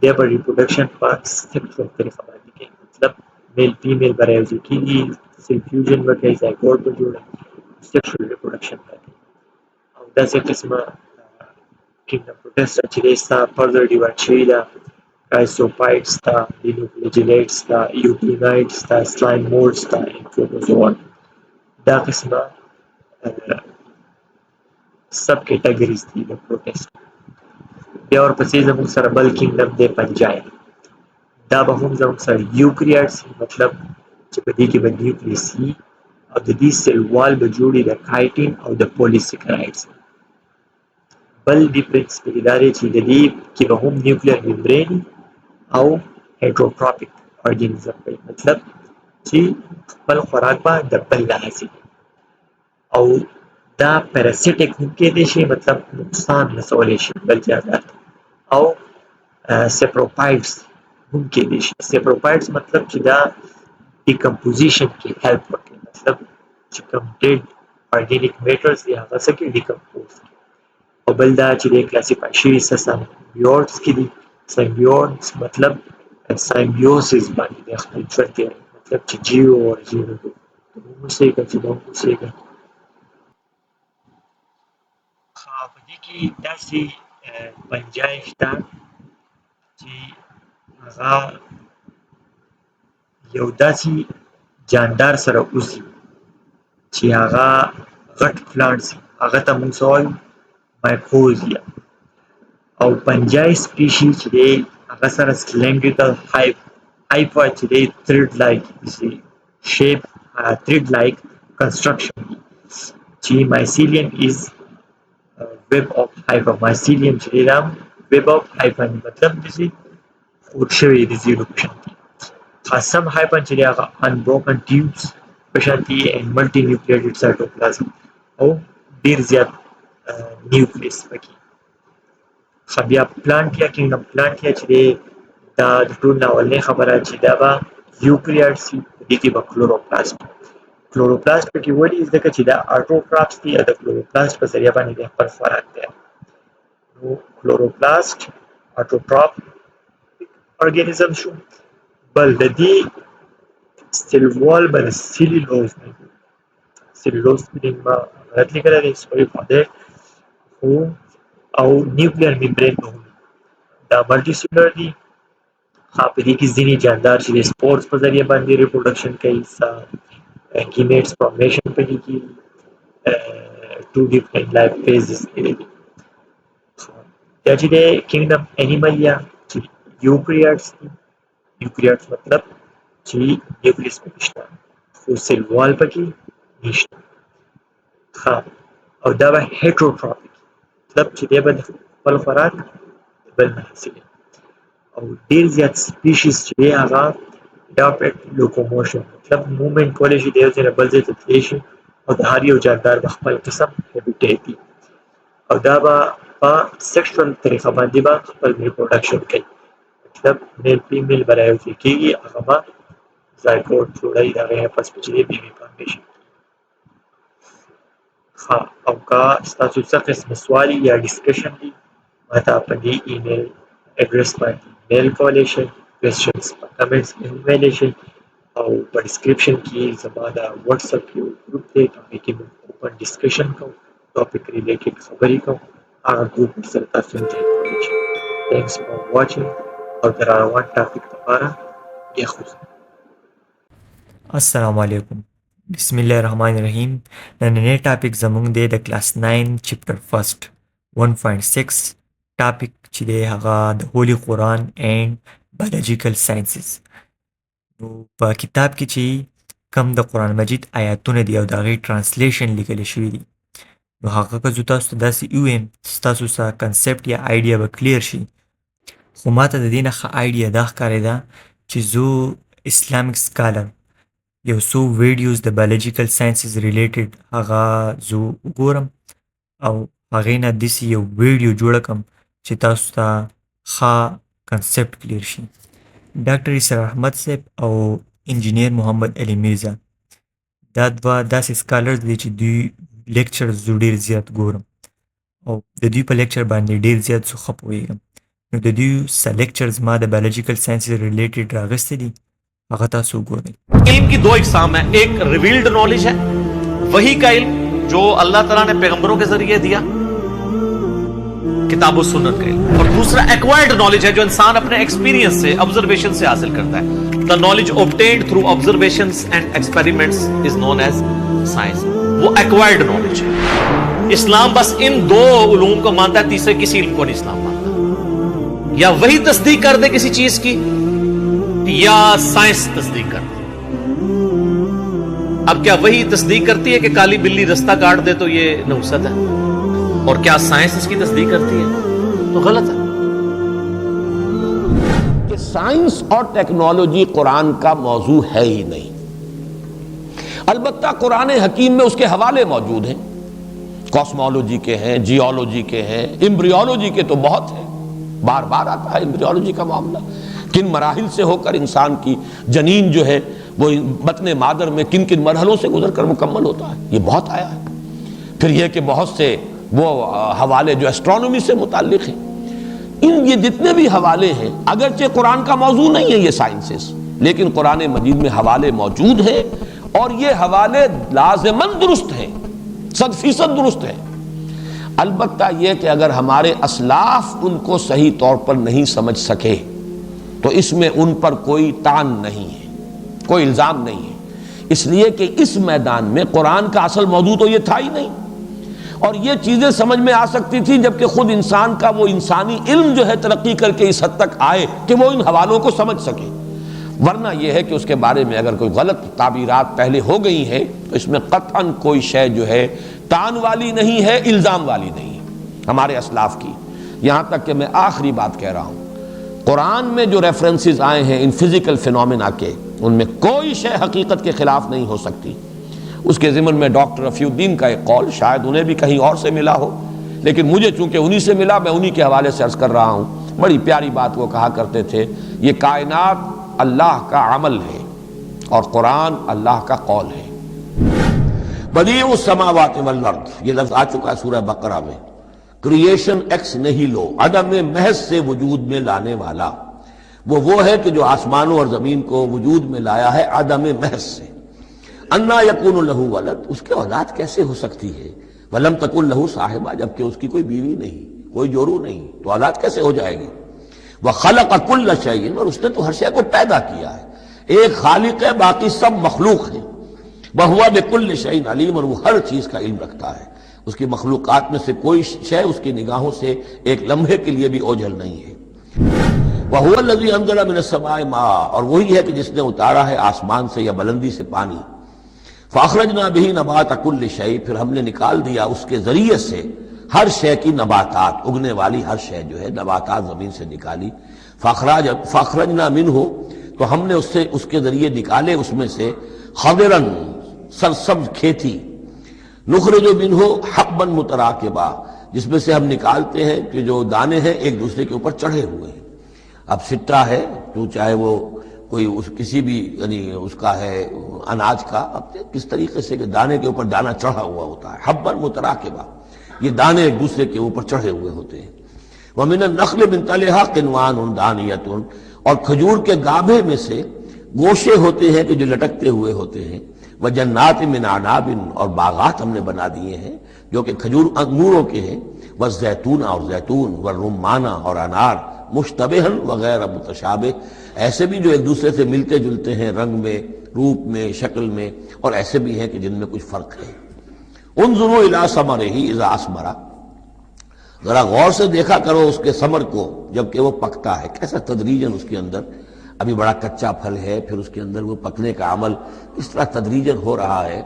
دی به ریپروډکشن په سیکشوال طریقه باندې کوي مطلب میل فیمیل به راوځي کېږي سیل فیوژن به کوي زایګوټ به جوړوي سیکشوال ریپروډکشن به کوي او داسې قسمه کینګډم پروټسټر چې دی ستا فردر ډیوایډ شوې ده. کایسوپایټ ستا، لینوفلیجیلیټ ستا، یوکلینایټ ستا، سلایم مولډ ستا، پروټوزوان. دا قسمه سب کیټګریز دي د پروټسټ. بیا ورپسې زموږ سره بل کینګډم دی پنجای. دا به هم زموږ سره یوکریاټس مطلب چې په دې کې به نیوکلیس وي او د دې سیل وال به جوړي د کایټین او د پولیسیکلایډز. بل ډیفرنس پکې دا دی چې د دې کې به هم نیوکلیر ممبرین او هیټروټروپیک ارګانیزم وي، مطلب چې خپل خوراک به د بل نه حاصل او دا پیراسیټیک هم کېدی شي، مطلب نقصان رسولی شي بل جهات، او سپروپایډز هم کېدی شي. سپروپایډز مطلب چې دا ډیکمپوزیشن کې هیلپ وکړي، مطلب چې کوم ډیډ ارګینیک میټرز دي هغه څه کې ډیکمپوز کړي. او بل دا چې دی کلاسیفای شوي سمبیوټس کې دي. سمبیوټس مطلب سمبیوسس باندې د خپل ژوند تېروي، مطلب چې جیو اور جیو ته هم اوسېږه چې به هم اوسېږه. په دې کې داسې پنجای شته چې هغه یو داسې جاندار سره اوسي چې هغه غټ پلانټس هغه ته موږ څه وایو مایکوزیا. او پنجای سپیشي چې دی هغه سره سلینډریکل هایپا چې دی تھریډ لایک شیپ تھریډ لایک کنسټرکشن چې مایسیلیم از ویب اف هایپا. مایسیلیم چې دی دا ویب اف هایپا مطلب داسې خود شوی د زیرو په شان دي. خاصم هایپن چې دی هغه انبروکن ټیوبس په شان دي and ملټي نیوکلیټډ سایټوپلازم او ډیر زیات نیوکلیس پکې. بیا پلانټیا کینګډم پلانټیا چې دی دا د ټول نه اولنۍ خبره چې دا به یوکریاټس وي، په دې کې به کلوروپلاست. کلوروپلاست پکې ولې ځکه چې دا آټوټراپس دي او د کلوروپلاست په ذریعه باندې د خپل خوراک دی. نو کلوروپلاست آټوټراپ ارګانیزم شو. بل د دې سیل وال به د سیلولوز سپیلینګ به غلط لیکلی دی، سوري فار دیټ. خو او نیوکلیر ممبرین به هم دا ملټي سیلولر دي. په دې کې ځینې جاندار چې د سپورس په ذریعه باندې ریپروډکشن کوي، ګیمیټس فارمیشن په دې کې ټو ډیفرنٹ لایف فیزز کې دي. دا چې دی کینګډم انیملیا چې یوکریاټس دي. یوکریاټس مطلب چې نیوکلیس پکې شته خو سیل وال پکې نشته. او دا به هیټروټروپیک مطلب چې دی به د خپل خوراک بل نه حاصلوي. او ډېر زیات سپیشیز چې دی هغه ډاپټ لوکوموشن مطلب مومنټ کولی شي د یو ځای نه بل ځای ته تللی شي، او د هر یو جاندار به خپل قسم هیبیټیټ وي، او دا به په سیکشوال طریقه باندې به خپل ریپروډکشن کوي، مطلب میل فیمیل به رایوځای کېږي، هغه به زایګوټ جوړوي د هغې پس به چې دی بیبي فارمیشن. او که ستاسو څه قسم سوال یا ډسکشن دي ما ته په دې ایمیل ایډرس باندې میل کولی شئ. کوېسچنز په کمنټس کې هم ویلی شئ، او په ډسکرپشن کې زما د وټساپ یو ګروپ دی، په هغې کې موږ اوپن ډسکشن کوو، ټاپک ریلیټډ خبرې کوو. هغه ګروپ ورسره تاسو هم جوین کولی شئ. تھینکس فار واچینګ. او د راروان ټاپک لپاره بیا خو السلام علیکم. بسم الله الرحمن الرحیم. نننی ټاپک زموږ دی د کلاس 9 چپټر فرست 1.6 ټاپک چې دی هغه د هولي قرآن اینڈ بایولوژیکل ساینسز. نو په کتاب کې چې کم د قرآن مجید آیاتونه دي او د هغې ټرانسلیشن لیکلی شوي دي، نو هغه که زه تاسو ته داسې ووایم ستاسو سره کنسپټ یا آیډیا به کلیر شي. خو ما ته د دې نه ښه آیډیا دا ښکارېده چې زه اسلامیک سکالر یو څو ویډیوز د بایولوژیکل ساینسز ریلیټډ هغه زه وګورم او هغې نه داسې یو ویډیو جوړه کړم چې تاسو ته ښه کنسپټ کلیر شي. ډاکټر اسرار احمد صاحب او انجینیر محمد علي میرزا دا دوه داسې سکالرز دي چې دوی لیکچرز زه ډېر زیات ګورم او د دوی په لیکچر باندې ډېر زیات زه ښه پوهېږم. نو د دوی څه لیکچرز ما د بایولوژیکل ساینسز ریلیټډ راغستی دي هغه تاسو وګورئ. علم की दो इकसाम है, एक revealed knowledge है, वही का इल्म जो अल्लाह ताला ने पैगंबरों के जरिए दिया, किताब और सुन्नत का इल्म, और दूसरा एक्वायर्ड नॉलेज है जो इंसान अपने एक्सपीरियंस से, ऑब्जर्वेशन से हासिल करता है। The knowledge obtained through observations and experiments is known as science. वो एक्वायर्ड नॉलेज है। इस्लाम बस इन दो उलूम को मानता है, तीसरे किसी इल्म को नहीं इस्लाम मानता। या वही तस्दीक कर दे किसी चीज की, या साइंस तस्दीक कर दे। अब क्या वही तस्दीक करती है कि काली बिल्ली रास्ता काट दे तो ये नहुसत है, और क्या साइंस इसकी तस्दीक करती है? तो गलत है। कि साइंस और टेक्नोलॉजी कुरान का मौजू है ही नहीं। अलबत्ता कुरान हकीम में उसके हवाले मौजूद हैं, कॉस्मोलॉजी के हैं, जियोलॉजी के हैं, एम्ब्रियोलॉजी के तो बहुत हैं। बार बार आता है एम्ब्रियोलॉजी का मामला, किन मराहिल से होकर इंसान की जनीन जो है वो बतने मादर में किन किन मरहलों से गुजर कर मुकम्मल होता है, ये बहुत आया है। फिर यह कि बहुत से वो हवाले जो एस्ट्रोनॉमी से मुताल्लिक हैं, इन ये जितने भी हवाले हैं, अगरचे कुरान का मौजू नहीं है ये साइंसेस, लेकिन कुरान मजीद में हवाले मौजूद हैं, और ये हवाले लाज़िमन दुरुस्त हैं, 100% दुरुस्त हैं। अलबत्ता यह कि अगर हमारे असलाफ उनको सही तौर पर नहीं समझ सके तो इसमें उन पर कोई तान नहीं है, कोई इल्ज़ाम नहीं है, इसलिए कि इस मैदान में कुरान का असल मौजू तो ये था ही नहीं। और ये चीज़ें समझ में आ सकती थी जबकि खुद इंसान का वो इंसानी इल्म जो है तरक्की करके इस हद तक आए कि वो इन हवालों को समझ सके। वरना यह है कि उसके बारे में अगर कोई गलत ताबीरात पहले हो गई हैं तो इसमें कतअन कोई शय जो है तान वाली नहीं है, इल्ज़ाम वाली नहीं है हमारे असलाफ की। यहाँ तक कि मैं आखिरी बात कह रहा हूँ, कुरान में जो रेफरेंसेस आए हैं इन फिजिकल फिनोमेना के, उनमें कोई शय हकीकत के खिलाफ नहीं हो सकती। उसके ज़िमन में डॉक्टर रफ़ीउद्दीन का एक कौल, शायद उन्हें भी कहीं और से मिला हो, लेकिन मुझे चूंकि उन्हीं से मिला, मैं उन्हीं के हवाले से अर्ज़ कर रहा हूँ। बड़ी प्यारी बात वो कहा करते थे, ये कायनात अल्लाह का अमल है और कुरान अल्लाह का कौल है। बदीउस समावाति वल अर्द, ये लफ्ज़ आ चुका है सूरह बकरा में। क्रिएशन एक्स नहीं लो, अदम महज से वजूद में लाने वाला वो है कि जो आसमानों और ज़मीन को वजूद में लाया है अदम महज से। अन्ना यकूनु लहू वलद, उसके औलाद कैसे हो सकती है? वलम तकुन लहू साहिबा, जबकि उसकी कोई बीवी नहीं, कोई जोरू नहीं, तो औलाद कैसे हो जाएगी? वह खलक कुल्ल शैइन, और उसने तो हर शय को पैदा किया है। एक खालिक है, बाकी सब मखलूक है। वह हुआ बिकुल्ल शैइन अलीम, और वो हर चीज का इल्म रखता है। उसकी मखलूकात में से कोई शय उसकी निगाहों से एक लम्हे के लिए भी ओझल नहीं है। वह हुआ लज़ी अंज़ला मिनस समाए मा, और वही है कि जिसने उतारा है आसमान से या बुलंदी से पानी। फ़अख़रजना बिही नबात कुल्ल शै, फिर हमने निकाल दिया उसके जरिए से हर शय की नबातात, उगने वाली हर शय जो है नबातात जमीन से निकाली। फ़अख़रजना मिन्हु, तो हमने उससे उसके जरिए निकाले उसमें से खदिरन, सरसब्ज खेती। नुखरिजु मिन्हु हब्बन मुतराकिबा, जिसमें से हम निकालते हैं कि जो दाने हैं एक दूसरे के ऊपर चढ़े हुए हैं। अब सिट्टा है तो चाहे वो कोई किसी भी यानी उसका है अनाज का, अब किस तरीके से कि दाने के ऊपर दाना चढ़ा हुआ होता है। हब्बन मुतराकिबा, ये दाने एक दूसरे के ऊपर चढ़े हुए होते हैं। व मिन नख्ल मिन तलहा किनवान दानियतुन, और खजूर के गाभे में से गोशे होते हैं कि जो लटकते हुए होते हैं। व जन्नात मिन अनाबिन, और बागात हमने बना दिए हैं जो कि खजूर अंगूरों के हैं। व जैतूना, और जैतून, व रुम्माना, और अनार, मुश्तबिहन वगैरह मुतशाबिह, ऐसे भी जो एक दूसरे से मिलते जुलते हैं रंग में, रूप में, शक्ल में, और ऐसे भी हैं कि जिनमें कुछ फर्क है। उन्जुरू इला समरिही इज़ा अस्मरा, जरा गौर से देखा करो उसके समर को जबकि वो पकता है, कैसा तदरीजन उसके अंदर, अभी बड़ा कच्चा फल है, फिर उसके अंदर वो पकने का अमल इस तरह तदरीजन हो रहा है।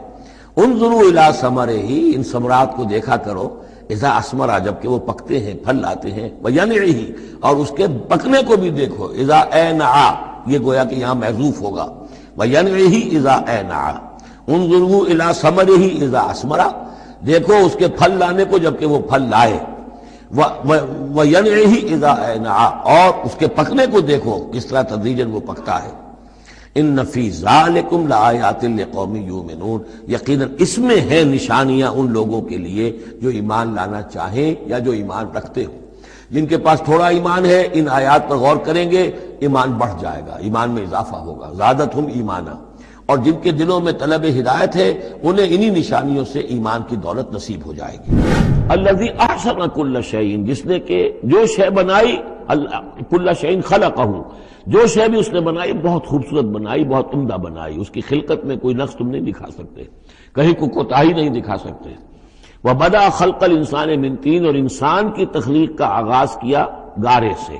उन्जुरू इला समरिही, इन समरात को देखा करो, इज़ा अस्मरा, जबकि वो पकते हैं, फल लाते हैं। वयनइही, और उसके पकने को भी देखो। इज़ा ऐनआ, ये गोया कि यहाँ महजूफ होगा। वयनइही इज़ा ऐनआ, उन्जुरू इला समरिही इज़ा अस्मरा, देखो उसके फल लाने को जबकि वो फल लाए। वयनइही इज़ा ऐनआ, और उसके पकने को देखो किस तरह तदरीजन वो पकता है। इन्न फी ज़ालिकुम लआयातिन लिक़ौमिन युमिनून, यकीनन इसमें है निशानियां उन लोगों के लिए जो ईमान लाना चाहें या जो ईमान रखते हो। जिनके पास थोड़ा ईमान है, इन आयात पर गौर करेंगे, ईमान बढ़ जाएगा, ईमान में इजाफा होगा। ज़ादतहुम ईमाना, اور جن کے دلوں میں طلب ہدایت ہے انہیں انہی نشانیوں سے ایمان کی دولت نصیب ہو جائے گی۔ الذی احسن کل شیء، جس نے کہ جو شے بنائی، کل شیء خلقہ، جو شے بھی اس نے بنائی بہت خوبصورت بنائی، بہت عمدہ بنائی، اس کی خلقت میں کوئی نقص تم نہیں دکھا سکتے، کہیں کوئی کوتاہی نہیں دکھا سکتے۔ وَبَدَأَ خَلْقَ الْإِنسَانِ مِنْ طِينٍ، اور انسان کی تخلیق کا آغاز کیا گارے سے۔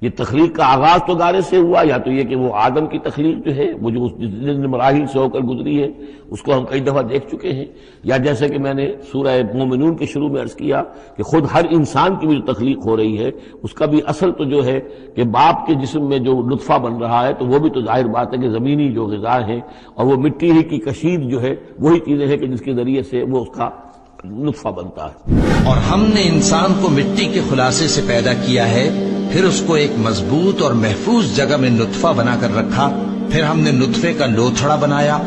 یہ تخلیق کا آغاز تو گارے سے ہوا، یا تو یہ کہ وہ آدم کی تخلیق جو ہے وہ جو اس جن مراحل سے ہو کر گزری ہے اس کو ہم کئی دفعہ دیکھ چکے ہیں، یا جیسے کہ میں نے سورہ مومنون کے شروع میں عرض کیا کہ خود ہر انسان کی بھی جو تخلیق ہو رہی ہے اس کا بھی اصل تو جو ہے کہ باپ کے جسم میں جو نطفہ بن رہا ہے تو وہ بھی تو ظاہر بات ہے کہ زمینی جو غذا ہیں اور وہ مٹی ہی کی کشید جو ہے وہی چیزیں ہیں کہ جس کے ذریعے سے وہ اس کا نطفہ بنتا ہے۔ اور ہم نے انسان کو مٹی کے خلاصے سے پیدا کیا ہے، پھر اس کو ایک مضبوط اور محفوظ جگہ میں نطفہ بنا کر رکھا، پھر ہم نے نطفے کا لوتھڑا بنایا،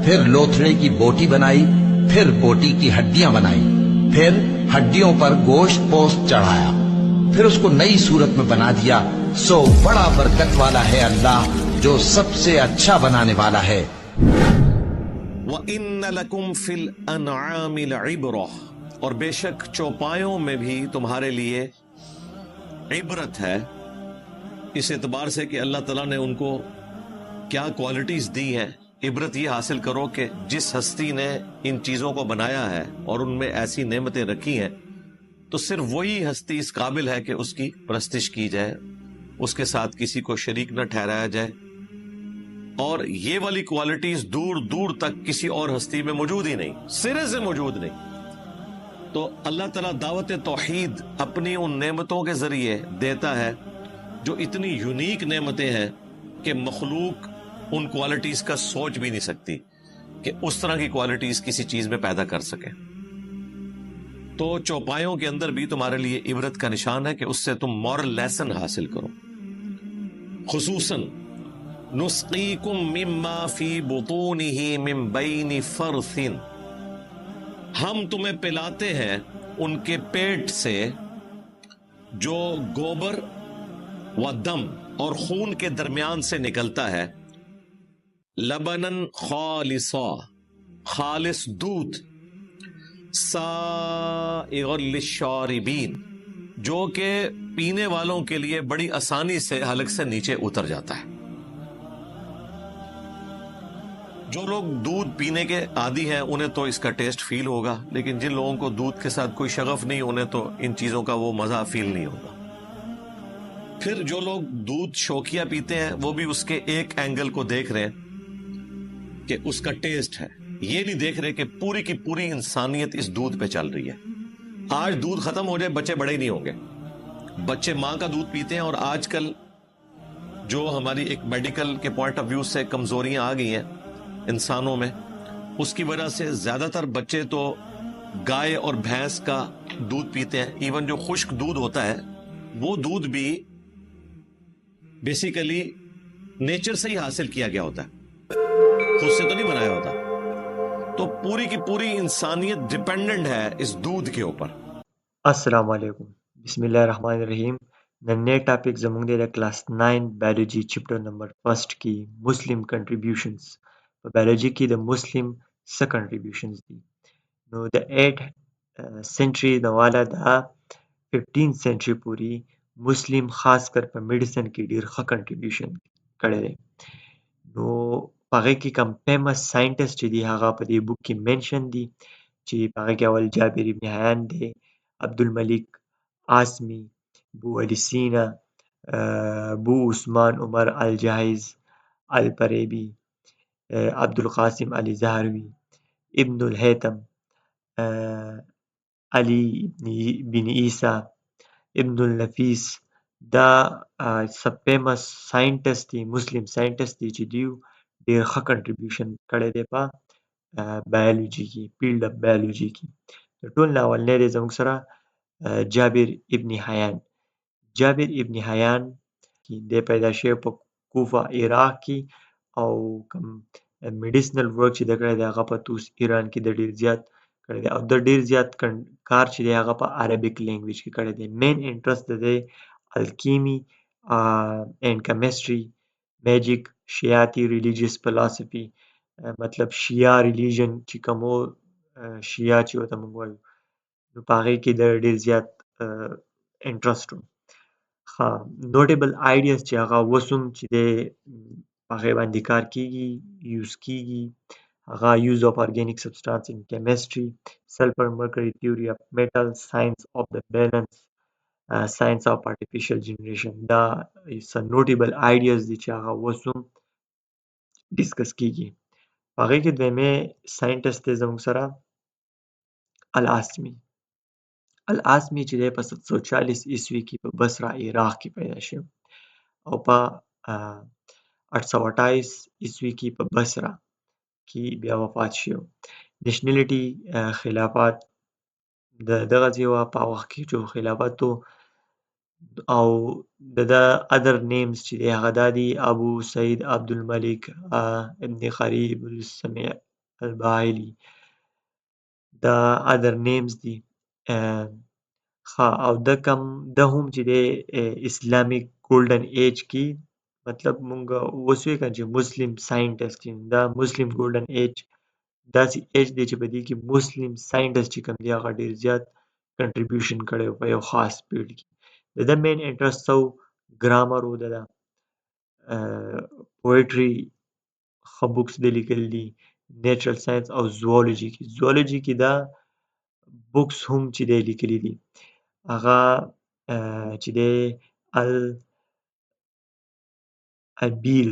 پھر لوتھڑے کی بوٹی بنائی، پھر بوٹی کی ہڈیاں بنائی، پھر ہڈیوں پر گوشت پوست چڑھایا، پھر اس کو نئی صورت میں بنا دیا۔ سو بڑا برکت والا ہے اللہ جو سب سے اچھا بنانے والا ہے۔ وَإِنَّ لَكُمْ فِي الْأَنْعَامِ لَعِبْرَةً، اور بے شک چوپایوں میں بھی تمہارے لیے عبرت ہے، اس اعتبار سے کہ اللہ تعالیٰ نے ان کو کیا کوالٹیز دی ہیں۔ عبرت یہ حاصل کرو کہ جس ہستی نے ان چیزوں کو بنایا ہے اور ان میں ایسی نعمتیں رکھی ہیں تو صرف وہی ہستی اس قابل ہے کہ اس کی پرستش کی جائے، اس کے ساتھ کسی کو شریک نہ ٹھہرایا جائے، اور یہ والی کوالٹیز دور دور تک کسی اور ہستی میں موجود ہی نہیں، سرے سے موجود نہیں۔ تو اللہ تعالیٰ دعوت توحید اپنی ان نعمتوں کے ذریعے دیتا ہے جو اتنی یونیک نعمتیں ہیں کہ مخلوق ان کوالٹیز کا سوچ بھی نہیں سکتی کہ اس طرح کی کوالٹیز کسی چیز میں پیدا کر سکے۔ تو چوپایوں کے اندر بھی تمہارے لیے عبرت کا نشان ہے کہ اس سے تم مورل لیسن حاصل کرو۔ خصوصاً نسقیکم مما فی بطونہ من بین فرث، ہم تمہیں پلاتے ہیں ان کے پیٹ سے جو گوبر و دم اور خون کے درمیان سے نکلتا ہے، لبنن خالصا، خالص دودھ، سائغ للشاربین، جو کہ پینے والوں کے لیے بڑی آسانی سے حلق سے نیچے اتر جاتا ہے۔ جو لوگ دودھ پینے کے عادی ہیں انہیں تو اس کا ٹیسٹ فیل ہوگا، لیکن جن لوگوں کو دودھ کے ساتھ کوئی شغف نہیں انہیں تو ان چیزوں کا وہ مزہ فیل نہیں ہوگا۔ پھر جو لوگ دودھ شوقیہ پیتے ہیں وہ بھی اس کے ایک اینگل کو دیکھ رہے ہیں کہ اس کا ٹیسٹ ہے، یہ نہیں دیکھ رہے کہ پوری کی پوری انسانیت اس دودھ پہ چل رہی ہے۔ آج دودھ ختم ہو جائے بچے بڑے ہی نہیں ہوں گے، بچے ماں کا دودھ پیتے ہیں، اور آج کل جو ہماری ایک میڈیکل کے پوائنٹ آف ویو سے کمزوریاں آ گئی ہیں انسانوں میں، اس کی وجہ سے زیادہ تر بچے تو گائے اور بھینس کا دودھ پیتے ہیں۔ ایون جو خشک دودھ ہوتا ہے وہ دودھ بھی بیسیکلی نیچر سے ہی حاصل کیا گیا ہوتا ہے، خود سے تو نہیں بنایا ہوتا۔ تو پوری کی پوری انسانیت ڈیپینڈنٹ ہے اس دودھ کے اوپر۔ السلام علیکم، بسم اللہ الرحمن الرحیم۔ ننے ٹاپک زمونږ دی د کلاس 9 بایولوجي چپټر نمبر 1 کې مسلم کنټریبیوشنز، په بایولوجي کې د مسلم څه کنټریبیوشنز دي؟ نو د 8 سنچري نه واله دا 15 سنچري پورې مسلم خاص کر په میډیسن کې ډیر ښه کنټریبیوشن کړی دی۔ نو په هغې کې کم فیمس ساینټسټ چې دي هغه په دې بک کې منشن دي، چې په هغې کې اول جابر ابن حیان دی، عبدالملک عاصمی، بو علی سینا، بو عثمان عمر الجاحظ الفریبی، عبدالقاسم علی زہروی، ابن الحیتم، علی بن عیسیٰ، ابن النفیس، دا سب فیمس ساینټسټ دي، مسلم ساینټسټ دي چې دیو ډېر ښه کنټریبیوشن کړی دی په بایولوجي کې، فیلډ اف بایولوجي کې۔ د ټول نه اولنی دی زموږ سره جابر ابن حیان۔ جابر ابن حیان دی پیدا شوی په کوفه عراق کې، او کوم میډیسنل ورک چې ده کړی دی هغه په توس ایران کې د ډېر زیات کړی دی، او د ډېر زیات کار چې دی هغه په عربیک لینګویج کې کړی دی۔ مین انټرست د دی الکیمی اینډ کیمسټري، میجک شیعاتي ریلیجیس فلسفي مطلب شیعه ریلیجن چې کوم شیعه چې ورته موږ وایو نو په هغې کې د ډېر زیات انټرسټ و. ښه نوټیبل آیډیاز چې هغه اوس هم چې دی په هغې باندې کار کېږي یوز کېږي هغه یوز اف ارګینیک سبسټانس ان کیمسټري سلفر مرکري تیوري اف میټل ساینس اف د بیلنس ساینس اف آرټیفیشل جنریشن دا څه نوټیبل آیډیاز دي چې هغه اوس هم ډسکس کېږي. په هغې کې دویمې ساینټسټ دی زموږ سره الاسمي. الاسمي چې دی په 740 عیسوي کې په بصره عراق کې پیدا شوی او په 828 عیسوي کې په بصره کې بیا وفات شوی. نیشنلټي خلافت د دغه ځای وه په هغه وخت کې چې خلافت و او د ده ادر نیمز چې دی هغه دا دي ابو سعید عبدالملک ابن خریب السمع الباهلي دا ادر نیمز دي. ښه او ده هم چې دی اسلامیک ګولډن ایج کې مطلب مونږ اوس وایو که چې مسلم ساینټسټ دا مسلم ګولډن ایج داسې ایج دی چې په دې کې مسلم ساینټسټ چې کوم دی هغه ډېر زیات کنټریبیوشن کړی و په یو خاص پیریډ کې. د ده مین انټرسټ څه و ګرامر و د ده پویټري ښه بوکس دی لیکلي دي نیچرل ساینس او زوالوجي کې دا بوکس هم چې دی لیکلي دي هغه چې دی الابیل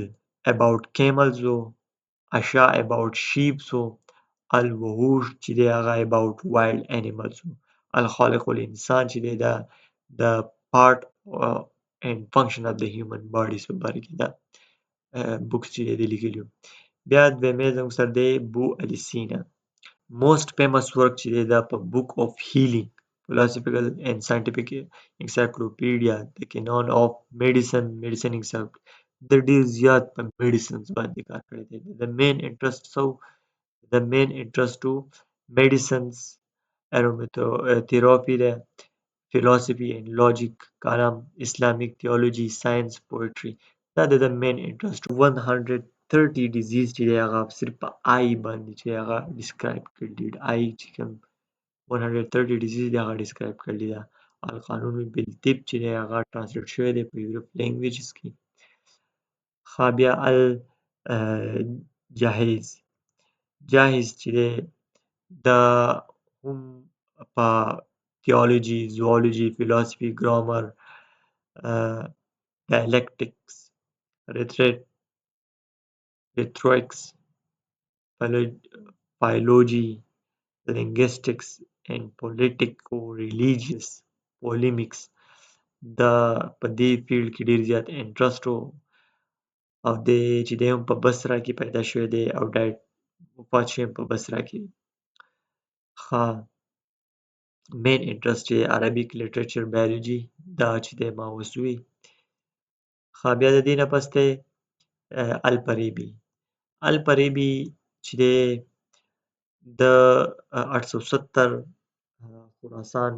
about camels و اشا about sheep و الوحوش چې دی هغه about wild animals و الخالق الانسان چې دی دا د part and function of the human bodies په باره کې دا بوکس چې دی لیکلي و. بیا دویمې زموږ سره دی بو الیسینا most famous work چې دی دا په book of healing philosophical and scientific encyclopedia the canon of medicine د ډېر زیات په میډیسنز باندې کار کړی دی. د مین انټرسټ څه و د مین انټرسټ و میډیسنز اروماتراپي ده philosophy and logic کلام اسلامیک theology science poetry دا د ده مین انټرسټ 130 ډیزیز چې دی هغه صرف په آی باندې چې هغه ډسکرایب کړي دي آی چې کوم 130 ډیزیز دی هغه ډسکرایب کړي ده. القانون بالطب چې دی هغه ټرانسلیټ شوی دی په یورپ لینګویجز کې. ښه بیا جاهز چې دی دا هم په تیولوژي زوالوجي فلسفي ګرامر dialectics rhetorics philology linguistics and politico-religious polemics دا په دې فیلډ کې ډېر زیات انټرسټ و او دی چې دی هم په بصره کې پیدا شوی دی او وفات شوی په بصره کې. ښه مین انټرسټ یې عربیک لیټریچر بایولوژي دا چې دی ما اوس ووی. ښه بیا د دې نه پس دی الفریبي چې دی د 870 خراسان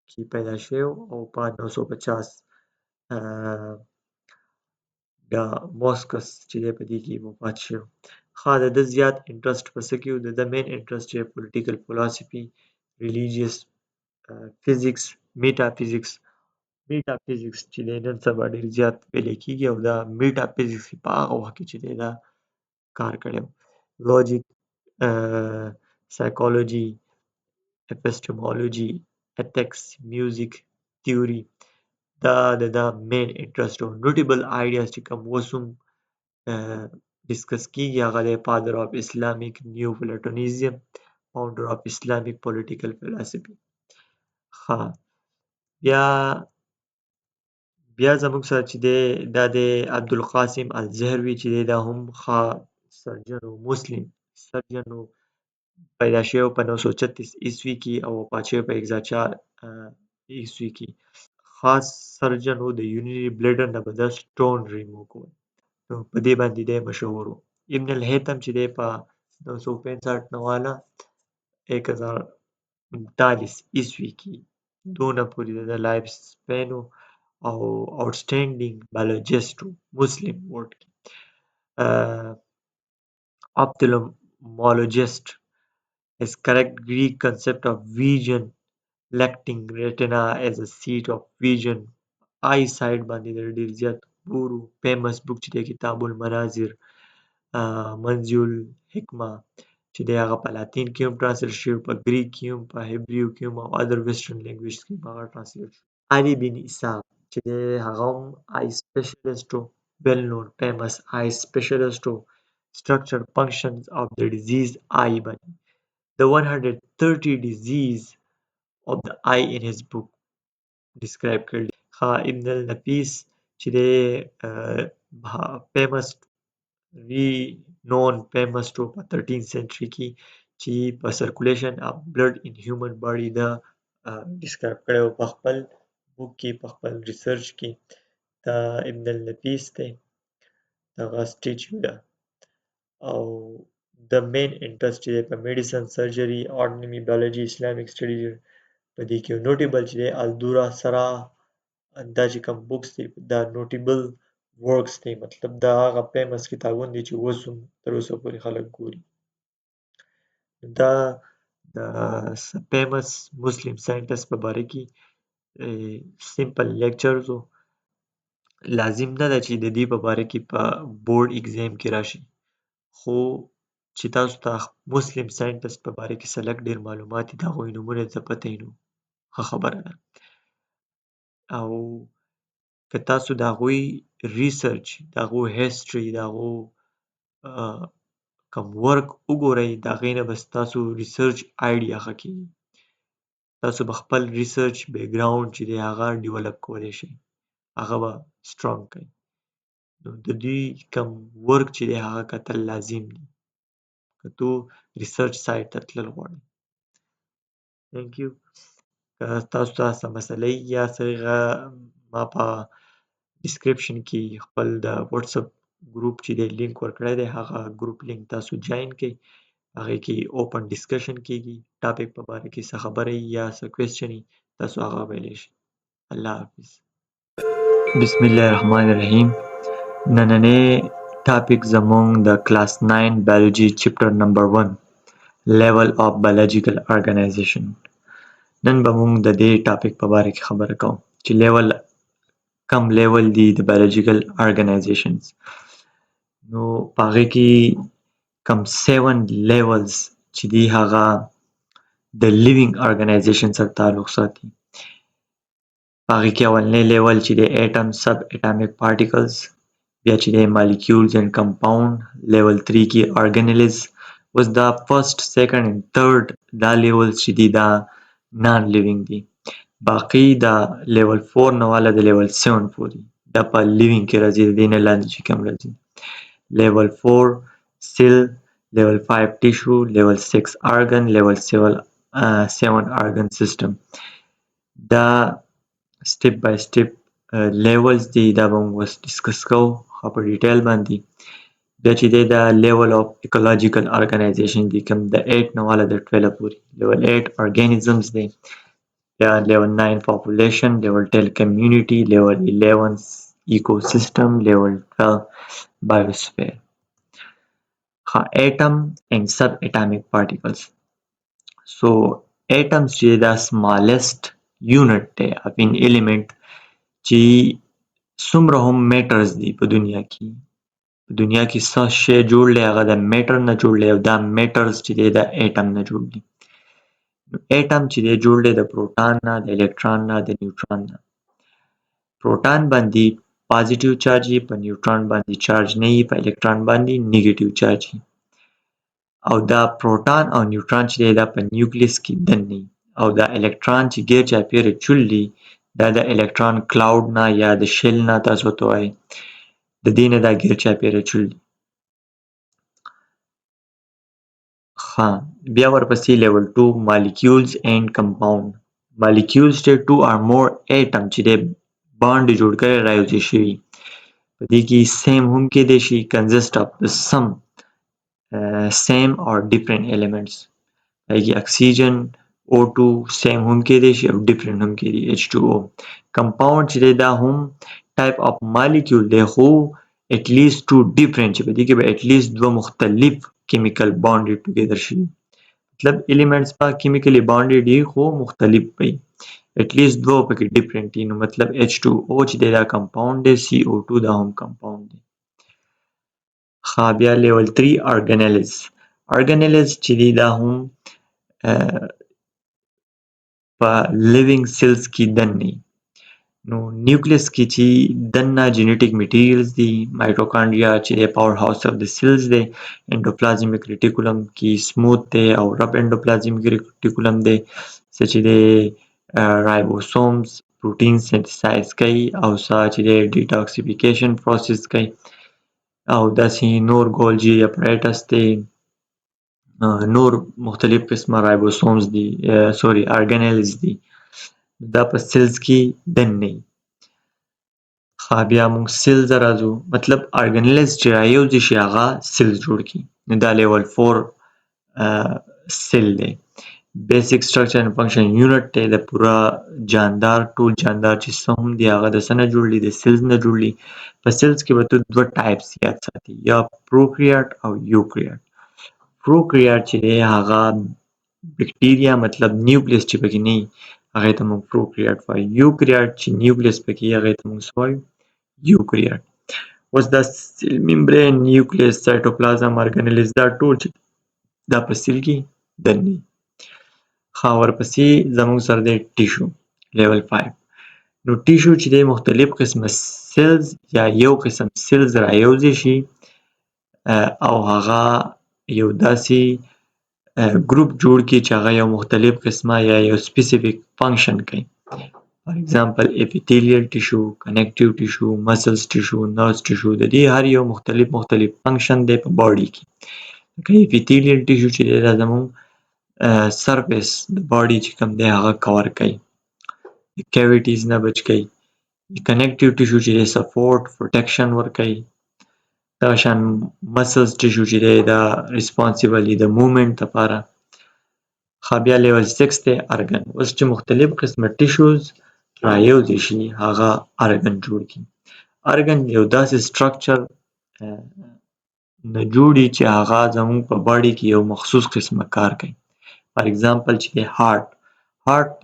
کې پیدا شوی او په 950 داماسکس چې دی په دې کې وفات شوی. ښه د ده زیات انټرسټ په څه کې و د ده مین انټرسټ یې پولیټیکل فلسفي ریلیجیس فزیکس میټافزیکس چې دی نن سبا ډېر زیات ویلی کېږي او دا میټافزیکس په هغه وخت کې چې دی دا کار کړی و. لوجیک سایکالوجي اپسټیمولوژي ethics میوزیک تیوري دا د ده مین انټرسټ و. نوټیبل آیډیاز چې کوم اوس هم ډسکس کېږي هغه دی فادر آف اسلامیک نیو پلټونیزم فاونډر آف اسلامیک پولیټیکل فلسفي. ښه بیا زموږ سره چې دی دا دی عبدالقاسم الزهروي چې دی دا هم ښه سرجن و مسلم سرجن و پیدا شوی په 936 عیسوي کې او وفات شوی په 1004 عیسوي کې. خاص سرجن و د یونري بلیډر نه به ده سټون ریموو کول نو په دې باندې دی مشهور و. ابن الهیثم چې دی په 965 نواله 1039 عیسوي کې دونه پورې د ده لایف سپین و او آوټسټینډینګ بایولوجسټ و مسلم ورډ کې. uh, ophthalmologist is correct Greek concept of vision, electing retina as a seat of vision. eyesight باندې د ډیر زیات ګورو famous book چې دی کتاب المناظر منزل الحکمه چې دی هغه په لاتین کې هم ترانسلیټ شوی په ګریک کې هم په هیبریو کې هم او other western language کې هم هغه ترانسلیټ شوی علي بن اسحاق چې دی هغه هم eye specialist و well known famous eye specialist و structure functions of the disease eye باندې the 130 disease of the eye in his book describe کړل دي ابن النفیس چې دی famous known famous to په 13th century کې چې په circulation of blood in human body دا describe کړی و په خپل بوک کې په خپل ریسرچ کې دا ابن النفیس دی دغه سټیچو ده او the main interest چې دی په میډیسن سرجري anatomy biology islamic studies په دې کې نوټیبل چې دی الدورا سرا دا چې کوم بوکس دی دا نوټیبل ورکس دی مطلب دا هغه فیمس کتابونه دي چې اوس هم تر اوسه پورې خلک ګوري دا د فیمس مسلم ساینټسټ په باره کې سمپل لیکچرز و لازم نه ده چې د دې په باره کې په بورډ ایگزام کې راشي خو چې تاسو ته مسلم ساینټسټ په باره کې سلک ډیر معلومات دي د هغوی نومونه څه پته وي نو ښه خبره ده او که تاسو د هغوی ریسرچ د هغوی هیسټري د هغو کوم ورک وګورئ د هغې نه به ستاسو ریسرچ آیډیا ښه کېږي تاسو به خپل ریسرچ بیکګراوند چې دی هغه ډیولپ کولی شئ هغه به سټرانګ کړئ نو د دوی کوم ورک چې دی هغه کتل لازم دي که تو ریسرچ سایټ ته تلل غواړئ تhank you که تاسو ته څه مسله یا څه ما په ډسکریپشن کې خپل د واتساپ ګروپ چې دی لینک ورکړی دی هغه ګروپ لینک تاسو جاین کړئ هغې کې اوپن ډسکشن کیږي ټاپک په باره کې څه خبره یا څه کوېسچن وي تاسو هغه ویلی شئ الله حافظ بسم الله الرحمن الرحیم نننی ټاپک زموږ د کلاس 9 بایولوجي چپټر نمبر 1 لیول آف بایولوژیکل ارګنایزیشن نن به موږ د دې ټاپک په باره کې خبره کوو چې لیول کم لیول دي د بایولوژیکل ارګنایزیشنز نو په هغې کې کم 7 لیولز چې دي هغه د لیوینګ ارګنایزیشن سره تعلق ساتي په هغې کې اولنی لیول چې دی ایټم سب اټامیک پارټیکلز بیا چې دی مالیکیولز اینډ کمپاوند لیول 3 کې ارګنیلز اوس دا فرست سیکنډ اینډ تھرډ دا لیولز چې دي دا نان لیوینګ دي باقی دا لیول 4 نه والا د لیول 7 پورې دا په لیوینګ کې راځي د دې نه لاندې چې کوم راځي لیول 4 سیل لیول 5 ټیشو لیول 6 ارګن لیول 7 ارګن سیستم دا سټیپ بای سټیپ لیولز دي دا به موږ اوس ډسکس کوو ښه په ډیټیل باندې بیا چې دی دا لیول آف ایکولوژیکل ارګنایزیشن دي کوم د 8 نه والا د 12 پورې لیول 8 ارګانیزمز دی بیا لیول 9 population لیول 10 community لیول 11 ecosystem لیول 12 biosphere atom and subatomic particles so atoms چې دا smallest unit دی of an element چې څومره هم میټرز دي په دنیا کې څه شی جوړ دی هغه د میټر نه جوړ دی او دا میټرز چې دی دا ایټم نه جوړ دي ایټم چې دی جوړ دی د پروټان نه د الکترون نه د نیوټرون نه پروټان باندې پازیټیو چارج وي په نیوټرون باندې چارج نه وي په الکترون باندې نیګیټیو چارج وي او دا پروټان او نیوټرون چې دی دا په نیوکلیس کې دننه او دا الکترون چې غیر چاپیره چول دي دا د الکترون کلاود نه یا د شیل نه تاسو ته وایي د دې نه دا غیر چاپیره چول دي بیا ورپسې لیول 2 molecules and compound molecules چې 2 or more atom چې دی bond جوړ کړي رايوځای شوي په دې کې سیم هم کېدای شي consist of the same or different elements لکه اکسیجن O2 سیم هم کېدای شي او ډیفرنٹ هم کېدای H2O compound چې دی دا هم type of molecule دی خو at least two different چې په دې کې به at least دوه مختلف chemical bonded together شي مطلب elements په chemically bonded دي خو مختلف وي at least دوه پکې different دي نو مطلب H2O چې دی دا compound دی CO2 دا هم compound دی ښه بیا level 3 organelles organelles چې دی دا هم په living cells کې دننه نو نیوکلیس کې چې دننه جینیټیک میټیریلز دي مایټوکانډریا چې د پاور هاوس اف د سیلز دی انډوپلازمیک ریټیکولم کې سموث دی او رب انډوپلازمیک ریټیکولم دی څه چې د رایبوسومز پروټین سنتسایز کوي او څه چې د ډیټاکسیفیکیشن پروسس کوي او داسې نور ګولجی اپریټس دی نور مختلف قسمه رایبوسومز دي سوري ارګانیلز دي دا په سیلز کې دننه ښه بیا موږ سیلز ته راځو مطلب ارګانیلز چې رايوځي شي هغه سیلز جوړ کړي نو دا لیول 4 سیل دی بیسیک سټرکچر اینڈ فنکشن یونټ دی د پورا جاندار ټول جاندار چې څه هم دی هغه د څه نه جوړ دي د سیلز نه جوړ دي په سیلز کې به ته دوه ټایپس یاد ساتي یا پروکریاټ او یوکریاټ پروکریاټ چې دی هغه بکټیریا مطلب نیوکلیس چې پکې نه هغه ته موږ پروکریاټ وایو یوکریاټ چې نیوکلیس پکې هغه ته موږ وایو یوکریاټ اوس دا سیل ممبرین نیوکلیس سایټوپلازم ارګانیلز دا ټول دا په سیل کې دننه ښه ورپسې زموږ سره دی ټیشو لیول 5 نو ټیشو چې دی مختلف قسمه سیلز یا یو قسم سیلز رايوځي شي او هغه یو داسې ګروپ جوړ کړي چې هغه یو مختلف قسمه یا یو سپیسیفیک فنکشن کوي فار ایگزامپل اپیتیلیل ټیشو کنیکټیو ټیشو مسلز ټیشو نروز ټیشو د دې هر یو مختلف فنکشن دی په باډي کې لکه اپیتیلیل ټیشو چې دی دا زموږ سرفیس د باډي چې کوم دی هغه کور کوي کیویټیز نه بچ کوي کنیکټیو ټیشو چې دی سپورټ پروټیکشن ورکوي دغه شان مسلز ټیشو چې دی دا ریسپانسیبل دی د موومنټ لپاره ښه بیا لیول 6 دی ارګن اوس چې مختلف قسمه ټیشوز رايوځي شي هغه ارګن جوړ کړي ارګن یو داسې سټرکچر نه جوړي چې هغه زموږ په باډي کې یو مخصوص قسمه کار کوي فار ایگزامپل چې دی هارت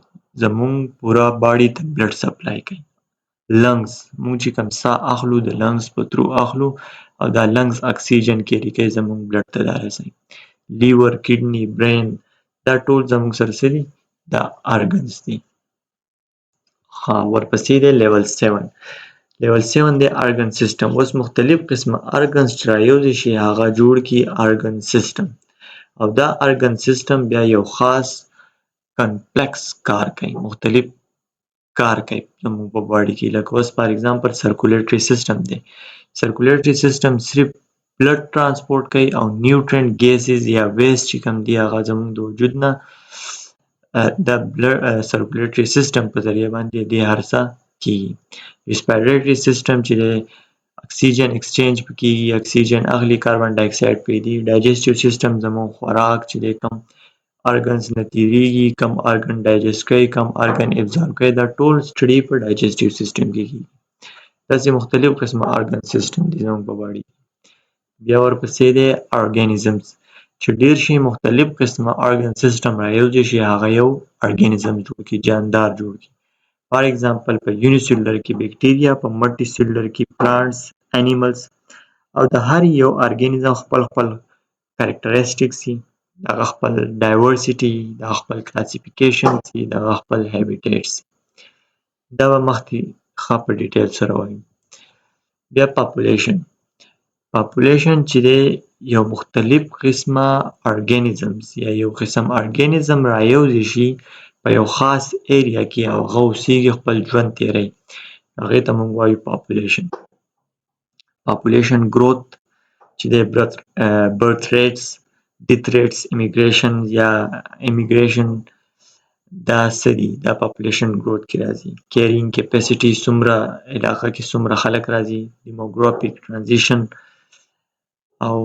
زموږ پورا باډي ته بلډ سپلای کوي لنګز موږ چې کوم ساه اخلو د لنګز په ترو اخلو او دا لنګز اکسیجن کیری کوي زموږ بلډ ته دا رسوي لیور کډنی برین دا ټول زموږ سره څه دي دا ارګنز دي ها ورپسې دی لیول 7 دی ارګن سیستم اوس مختلف قسمه ارګنز چې رايوځي شي هغه جوړ کړي ارګن سیستم او دا ارګن سیستم بیا یو خاص کمپلیکس کار کوي مختلف کار کوي زموږ په باډي کې لکه اوس فار ایگزامپل سرکولیټري سیستم دی سرکولیټري سیستم صرف بلډ ترانسپورټ کوي او نیوټرینټ ګیسز یا ویسټ چې کوم دی هغه زموږ د وجود نه د سرکولیټري سیستم په ذریعه باندې د هر څه کیږي ریسپیریټري سیستم چې دی اکسیجن ایکسچینج کیږي اکسیجن اخلي کاربن ډای اکساید پریږدي ډایجسټیو سیستم زموږ خوراک چې دی کوم ارګنز نه تیریږي کم ارګن ډایجسټ کوي کم ارګن ابزارب کوي دا ټول سټډي په ډایجسټیو سیستم کې کیږي داسې مختلف قسمه ارګن سیستم دي زموږ په باډي بیا ورپسې دی ارګانیزمز چې ډیر شي مختلف قسمه ارګن سیستم رايوځي شي هغه یو ارګانیزم جوړ کړي جاندار جوړ کړي فار ایگزامپل په یونیسیلولر کې بیکټیریا په ملټي سیلولر کې پلانټس انیملز او د هر یو ارګانیزم خپل کریکټریسټکس دي دغه خپل ډایورسټي دغه خپل کلاسیفیکیشن دي دغه خپل هیبیټیټس دا به مخکې ښه په ډیټیل سره وایو بیا پاپولیشن چې دی یو مختلف قسمه ارګانیزمز یا یو قسم ارګانیزم رايوځي شي په یو خاص ایریا کې او هغه اوسیږي خپل ژوند تیروي هغې ته موږ وایو پاپولیشن گروث چې دی برث ریټس ډیث ریټس امیګریشن یا امیګریشن دا څه دي دا پاپولیشن گروث کې راځي کیرینګ کیپاسټي څومره علاقه کې څومره خلک راځي ډیموګرافیک ټرانزیشن او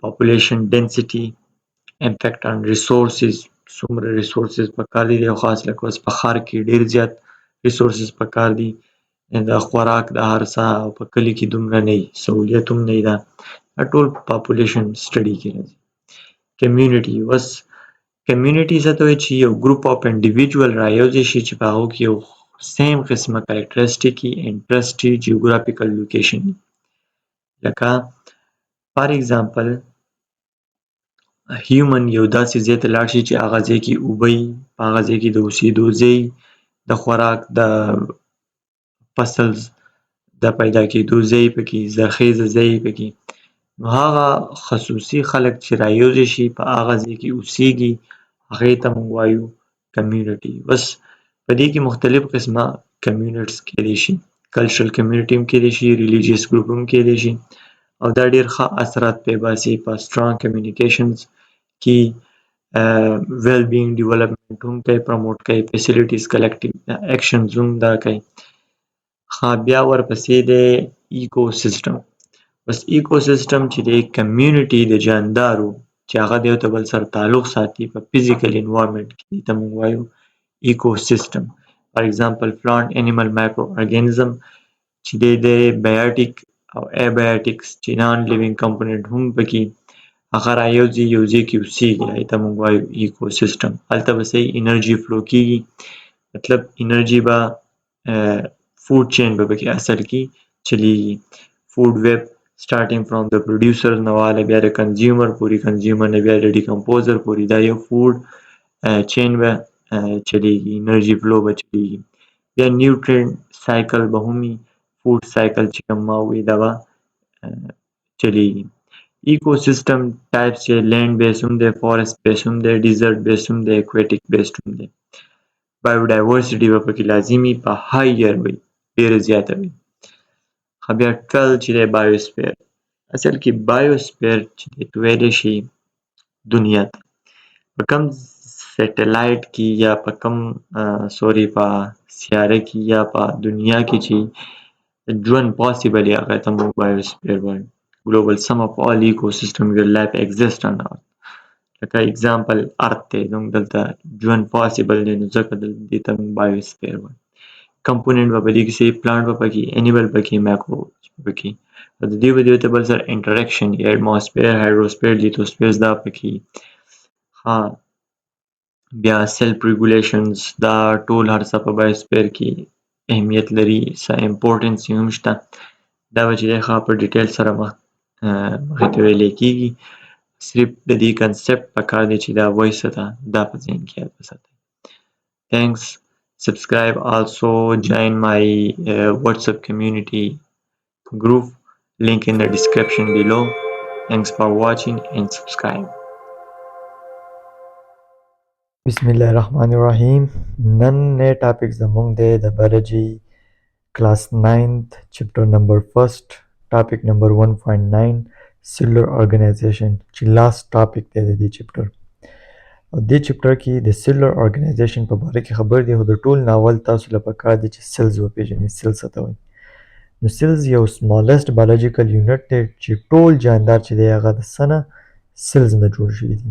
پاپولیشن ډینسټي امپیکټ آن ریسورسز څومره ریسورسز پکار دي او خاص لکه اوس په ښار کې ډیر زیات ریسورسز پکار دي د خوراک د هر څه او په کلي کې دومره نه وي، سهولیت هم نه وي، دا ټول پاپولیشن سټډي کې راځي. کمیونټي اوس کمیونټي څه ته وایي چې یو ګروپ اف انډیویجوال رايوځای شي چې په هغو کې یو سیم قسمه کریکټرسټیک وي، انټرسټ وي، جیوګرافیکل لوکیشن وي. لکه فار اگزامپل هیومن یو داسې ځای ته لاړ شي چې هغه ځای کې اوبه وي، په هغه ځای کې د اوسېدو ځای، د خوراک د فصل د پیدا کېدو ځای پکې، زرخیزه ځای پکې، نو هغه خصوصي خلک چې رايوځای شي په هغه ځای کې اوسېږي، هغې ته موږ وایو کمیونټي. بس په دې کې مختلف قسمه کمیونټس کیدای شي، کلچرل کمیونټي هم کیدای شي، ریلیجیس ګروپ هم کیدای شي، او دا ډېر ښه اثرات پرې باسي په سټرانګ کمیونیکیشنز کې، ویل بینګ ډیولپمنټ هم کوي، پروموټ کوي، فیسیلیټیز کلیکټیو اکشنز هم دا کوي. بیا ورپسې دی ایکو سیسټم. بس ایکو سیسټم چې دی کمیونټي د جاندارو چې هغه د یو ته بل سره تعلق ساتي په فزیکل انوایرمنټ کې، دې ته موږ وایو ایکو سیسټم. فار ایگزامپل پلانټ انیمل مایکرو ارګانیزم چې دی د بایوټیک او ایبایوټیکس چې نان لیوینګ کمپوننټ هم پکې هغه رايوځي، یو ځای کې اوسېږي، هغې ته موږ وایو ایکو سیسټم. هلته به صحیح انرژي فلو کېږي، مطلب انرژي به فوډ چین به پکې اثر کې چلیږي، فوډ ویب سټارټینګ فرام د پروډیوسر نه واله بیا د کنزیومر پورې، کنزیومر نه بیا د ډیکمپوزر پورې، دا یو فوډ چین به چلیږي، انرژي فلو به چلیږي. بیا نیوټرینټ سایکل به هم وي، فوډ سایکل چې کوم ما وویل دا به چلیږي. ایکو سیسټم ټایپس چې لینډ بیس هم دی، فارسټ بیس هم دی، ډیزرټ بیس هم دی، اکویټیک بیسډ هم دی. بایوډایورسټي به پکې لازمي په هایر وي، ډېره زیاته وي. بیا 12 چې دی بایوسفیر. اصل کې بایوسفیر چې دی ویلی شي دنیا ته په کوم سیټلایټ کې یا په کوم په سیاره کې یا په دنیا کې چې ژوند پاسبل وي هغه ته موږ بایوسفیر وایو. global sum of all ecosystem where life exists on earth. لکه اگزامپل ارت دی، زموږ دلته ژوند پاسبل دی، نو ځکه دې ته موږ بایوسفیر وایو. کمپوننټ به په دې کې صحیح پلانټ به پکې، انیمل پکې، مایکروبس پکې، او د دې به د یو ته بل سره انټریکشن، ایټماسفیر، هایدروسفیر، لیتوسفیر دا پکې. بیا سیلف ریګولیشنز دا ټول هر څه په بایوسفیر کې اهمیت لري، څه امپورټنس یې هم شته. دا به چې دی ښه په ډیټیل سره مخې ته ویلی کېږي، صرف د دې کنسپټ پکار دی چې دا وایي څه ده، دا په ذهن کې یاد وساتئ. Thanks. Subscribe. Also join my WhatsApp community group. Link in the description below. Thanks for watching and subscribe. بسم الله الرحمن الرحیم. نن ټاپک زموږ دی د بایولوجي کلاس 9th چپټر نمبر 1 ټاپک نمبر 1.9 سیلولر ارګنایزیشن چې لاست ټاپک دی د دې چپټر. او دې چپټر کې د سیلولر ارګنایزیشن په باره کې خبر دی، خو د ټول ناول تاسو له پکار دی چې سیلز وپېژنئ. سیلز څه ته وایي؟ نو سیلز یو سمالسټ بایولوژیکل یونټ دی چې ټول جاندار چې دی هغه د څه نه سیلز نه جوړ شوي دي.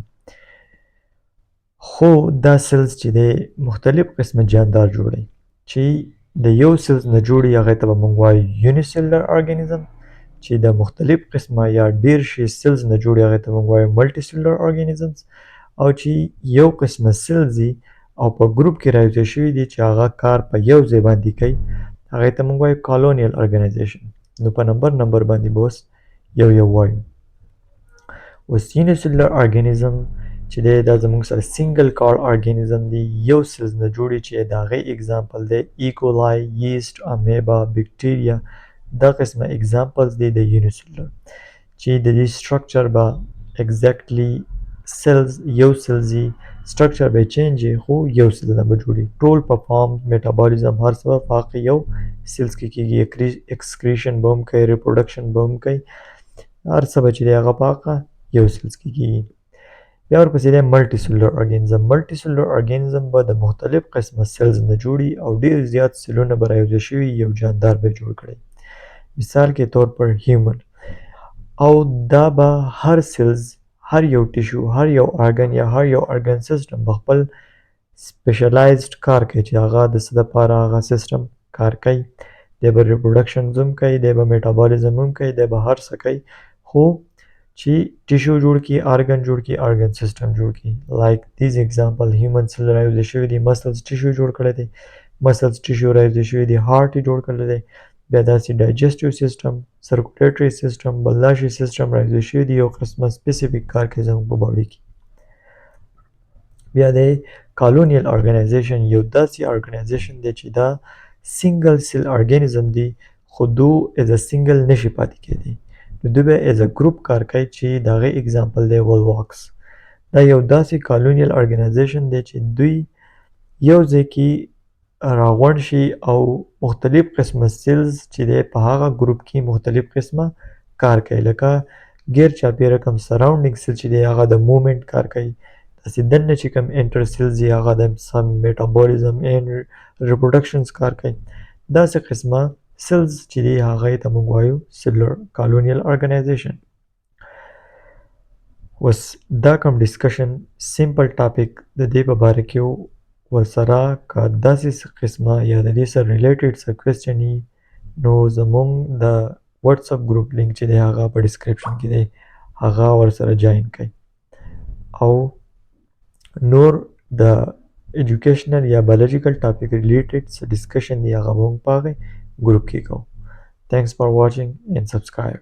خو دا سیلز چې دی مختلف قسمه جاندار جوړوي. چې د یو سیلز نه جوړي هغې ته به موږ وایو یونیسیلولر ارګانیزم، چې د مختلف قسمه یا ډېر شي سیلز نه جوړي هغې ته موږ وایو ملټي سیلولر ارګانیزمز، او چې یو قسمه سیلز وي او په ګروپ کې رايوځای شوي دي چې هغه کار په یو ځای باندې کوي هغې ته موږ وایو کالونیل ارګنایزیشن. نو په نمبر باندې به اوس یو وایو. اوس یونیسیلولر ارګانیزم چې دی دا زموږ سره سنګل کار ارګانیزم دی، یو سیلز نه جوړي چې د هغې اګزامپل دی ایکولای، ییسټ، امیبا، بکټیریا. دا قسمه اګزامپلز دی د یونیسیلولر چې د دې سټرکچر به اګزیکټلی سیلز یو سیلز وي، سټرکچر به چینج وي خو یو سیلز نه به جوړي. ټول پرفارم میټابولیزم هر څه په هغه یو سیلز کې کېږي، ایکسکریشن به هم کوي، ریپروډکشن به هم کوي، هر څه به چې دی هغه په هغه یو سیلز کې کېږي. بیا ورپسې دی ملټي سیلولر ارګانیزم. ملټي سیلولر ارګانیزم به د مختلف قسمه سیلز نه جوړي او ډېر زیات سیلونه به رايوځای شوي یو جاندار به جوړ کړي، مثال کې طور پر هیومن. او دا به هر سیلز، هر یو ټیشو، هر یو ارګن یا هر یو ارګن سیسټم به خپل سپیشلایزډ کار کوي چې هغه د څه دپاره هغه سیسټم کار کوي. دی به ریپروډکشن هم کوي، دی به میټابولیزم هم کوي، دی به هر څه کوي، خو چې ټیشو جوړ کړي، ارګن جوړ کړي، ارګن سیستم جوړ کړي. لایک دیز ایگزامپل هیومن سیل رایوزې شوي دي، مسلز ټیشو جوړ کړی دی، مسلز ټیشو رایوزې شوي دي، هارټ یې جوړ کړی دی، بیا داسې ډایجسټیو سیستم، سرکولیټري سیستم، بلداشي سیستم رایوزې شوي دي، یو قسمه سپیسیفیک کار کوي زموږ په باډي کې. بیا د کالونیل ارګنایزیشن یو داسې ارګنایزیشن دی چې دا سنگل سیل ارګانیزم دی، خو دو از ا سنگل نشي پاتې کېدی، نو دوی به از ا ګروپ کار کوي چې د هغې اگزامپل دی ولواکس. دا یو داسې کالونیل ارګنایزیشن دی چې دوی یو ځای کې راغونډ شي او مختلف قسمه سیلز چې دی په هغه ګروپ کې مختلف قسمه کار کوي، لکه غیر چاپیره کوم سراونډینګ سیل چې دی هغه د موومنټ کار کوي، داسې دننه چې کوم انټر سیلز دي هغه د سم میټابولیزم اینډ ریپروډکشنز کار کوي. داسې قسمه سیلز چې دی هغه ته موږ وایو سیلولر کالونیل ارګنایزیشن. اوس دا کوم ډسکشن سمپل ټاپک د دې په باره کې ورسره که داسې څه قسمه یا د دې سره ریلیټډ څه کوېسچن وي نو زموږ د واتساپ ګروپ لینک چې دی هغه په ډسکرپشن کې دی، هغه ورسره جاین کړئ او نور د ایجوکیشنل یا بایولوژیکل ټاپک ریلیټډ څه ډسکشن دی هغه موږ په هغې ګروپ کې کوو. Thanks for watching and subscribe.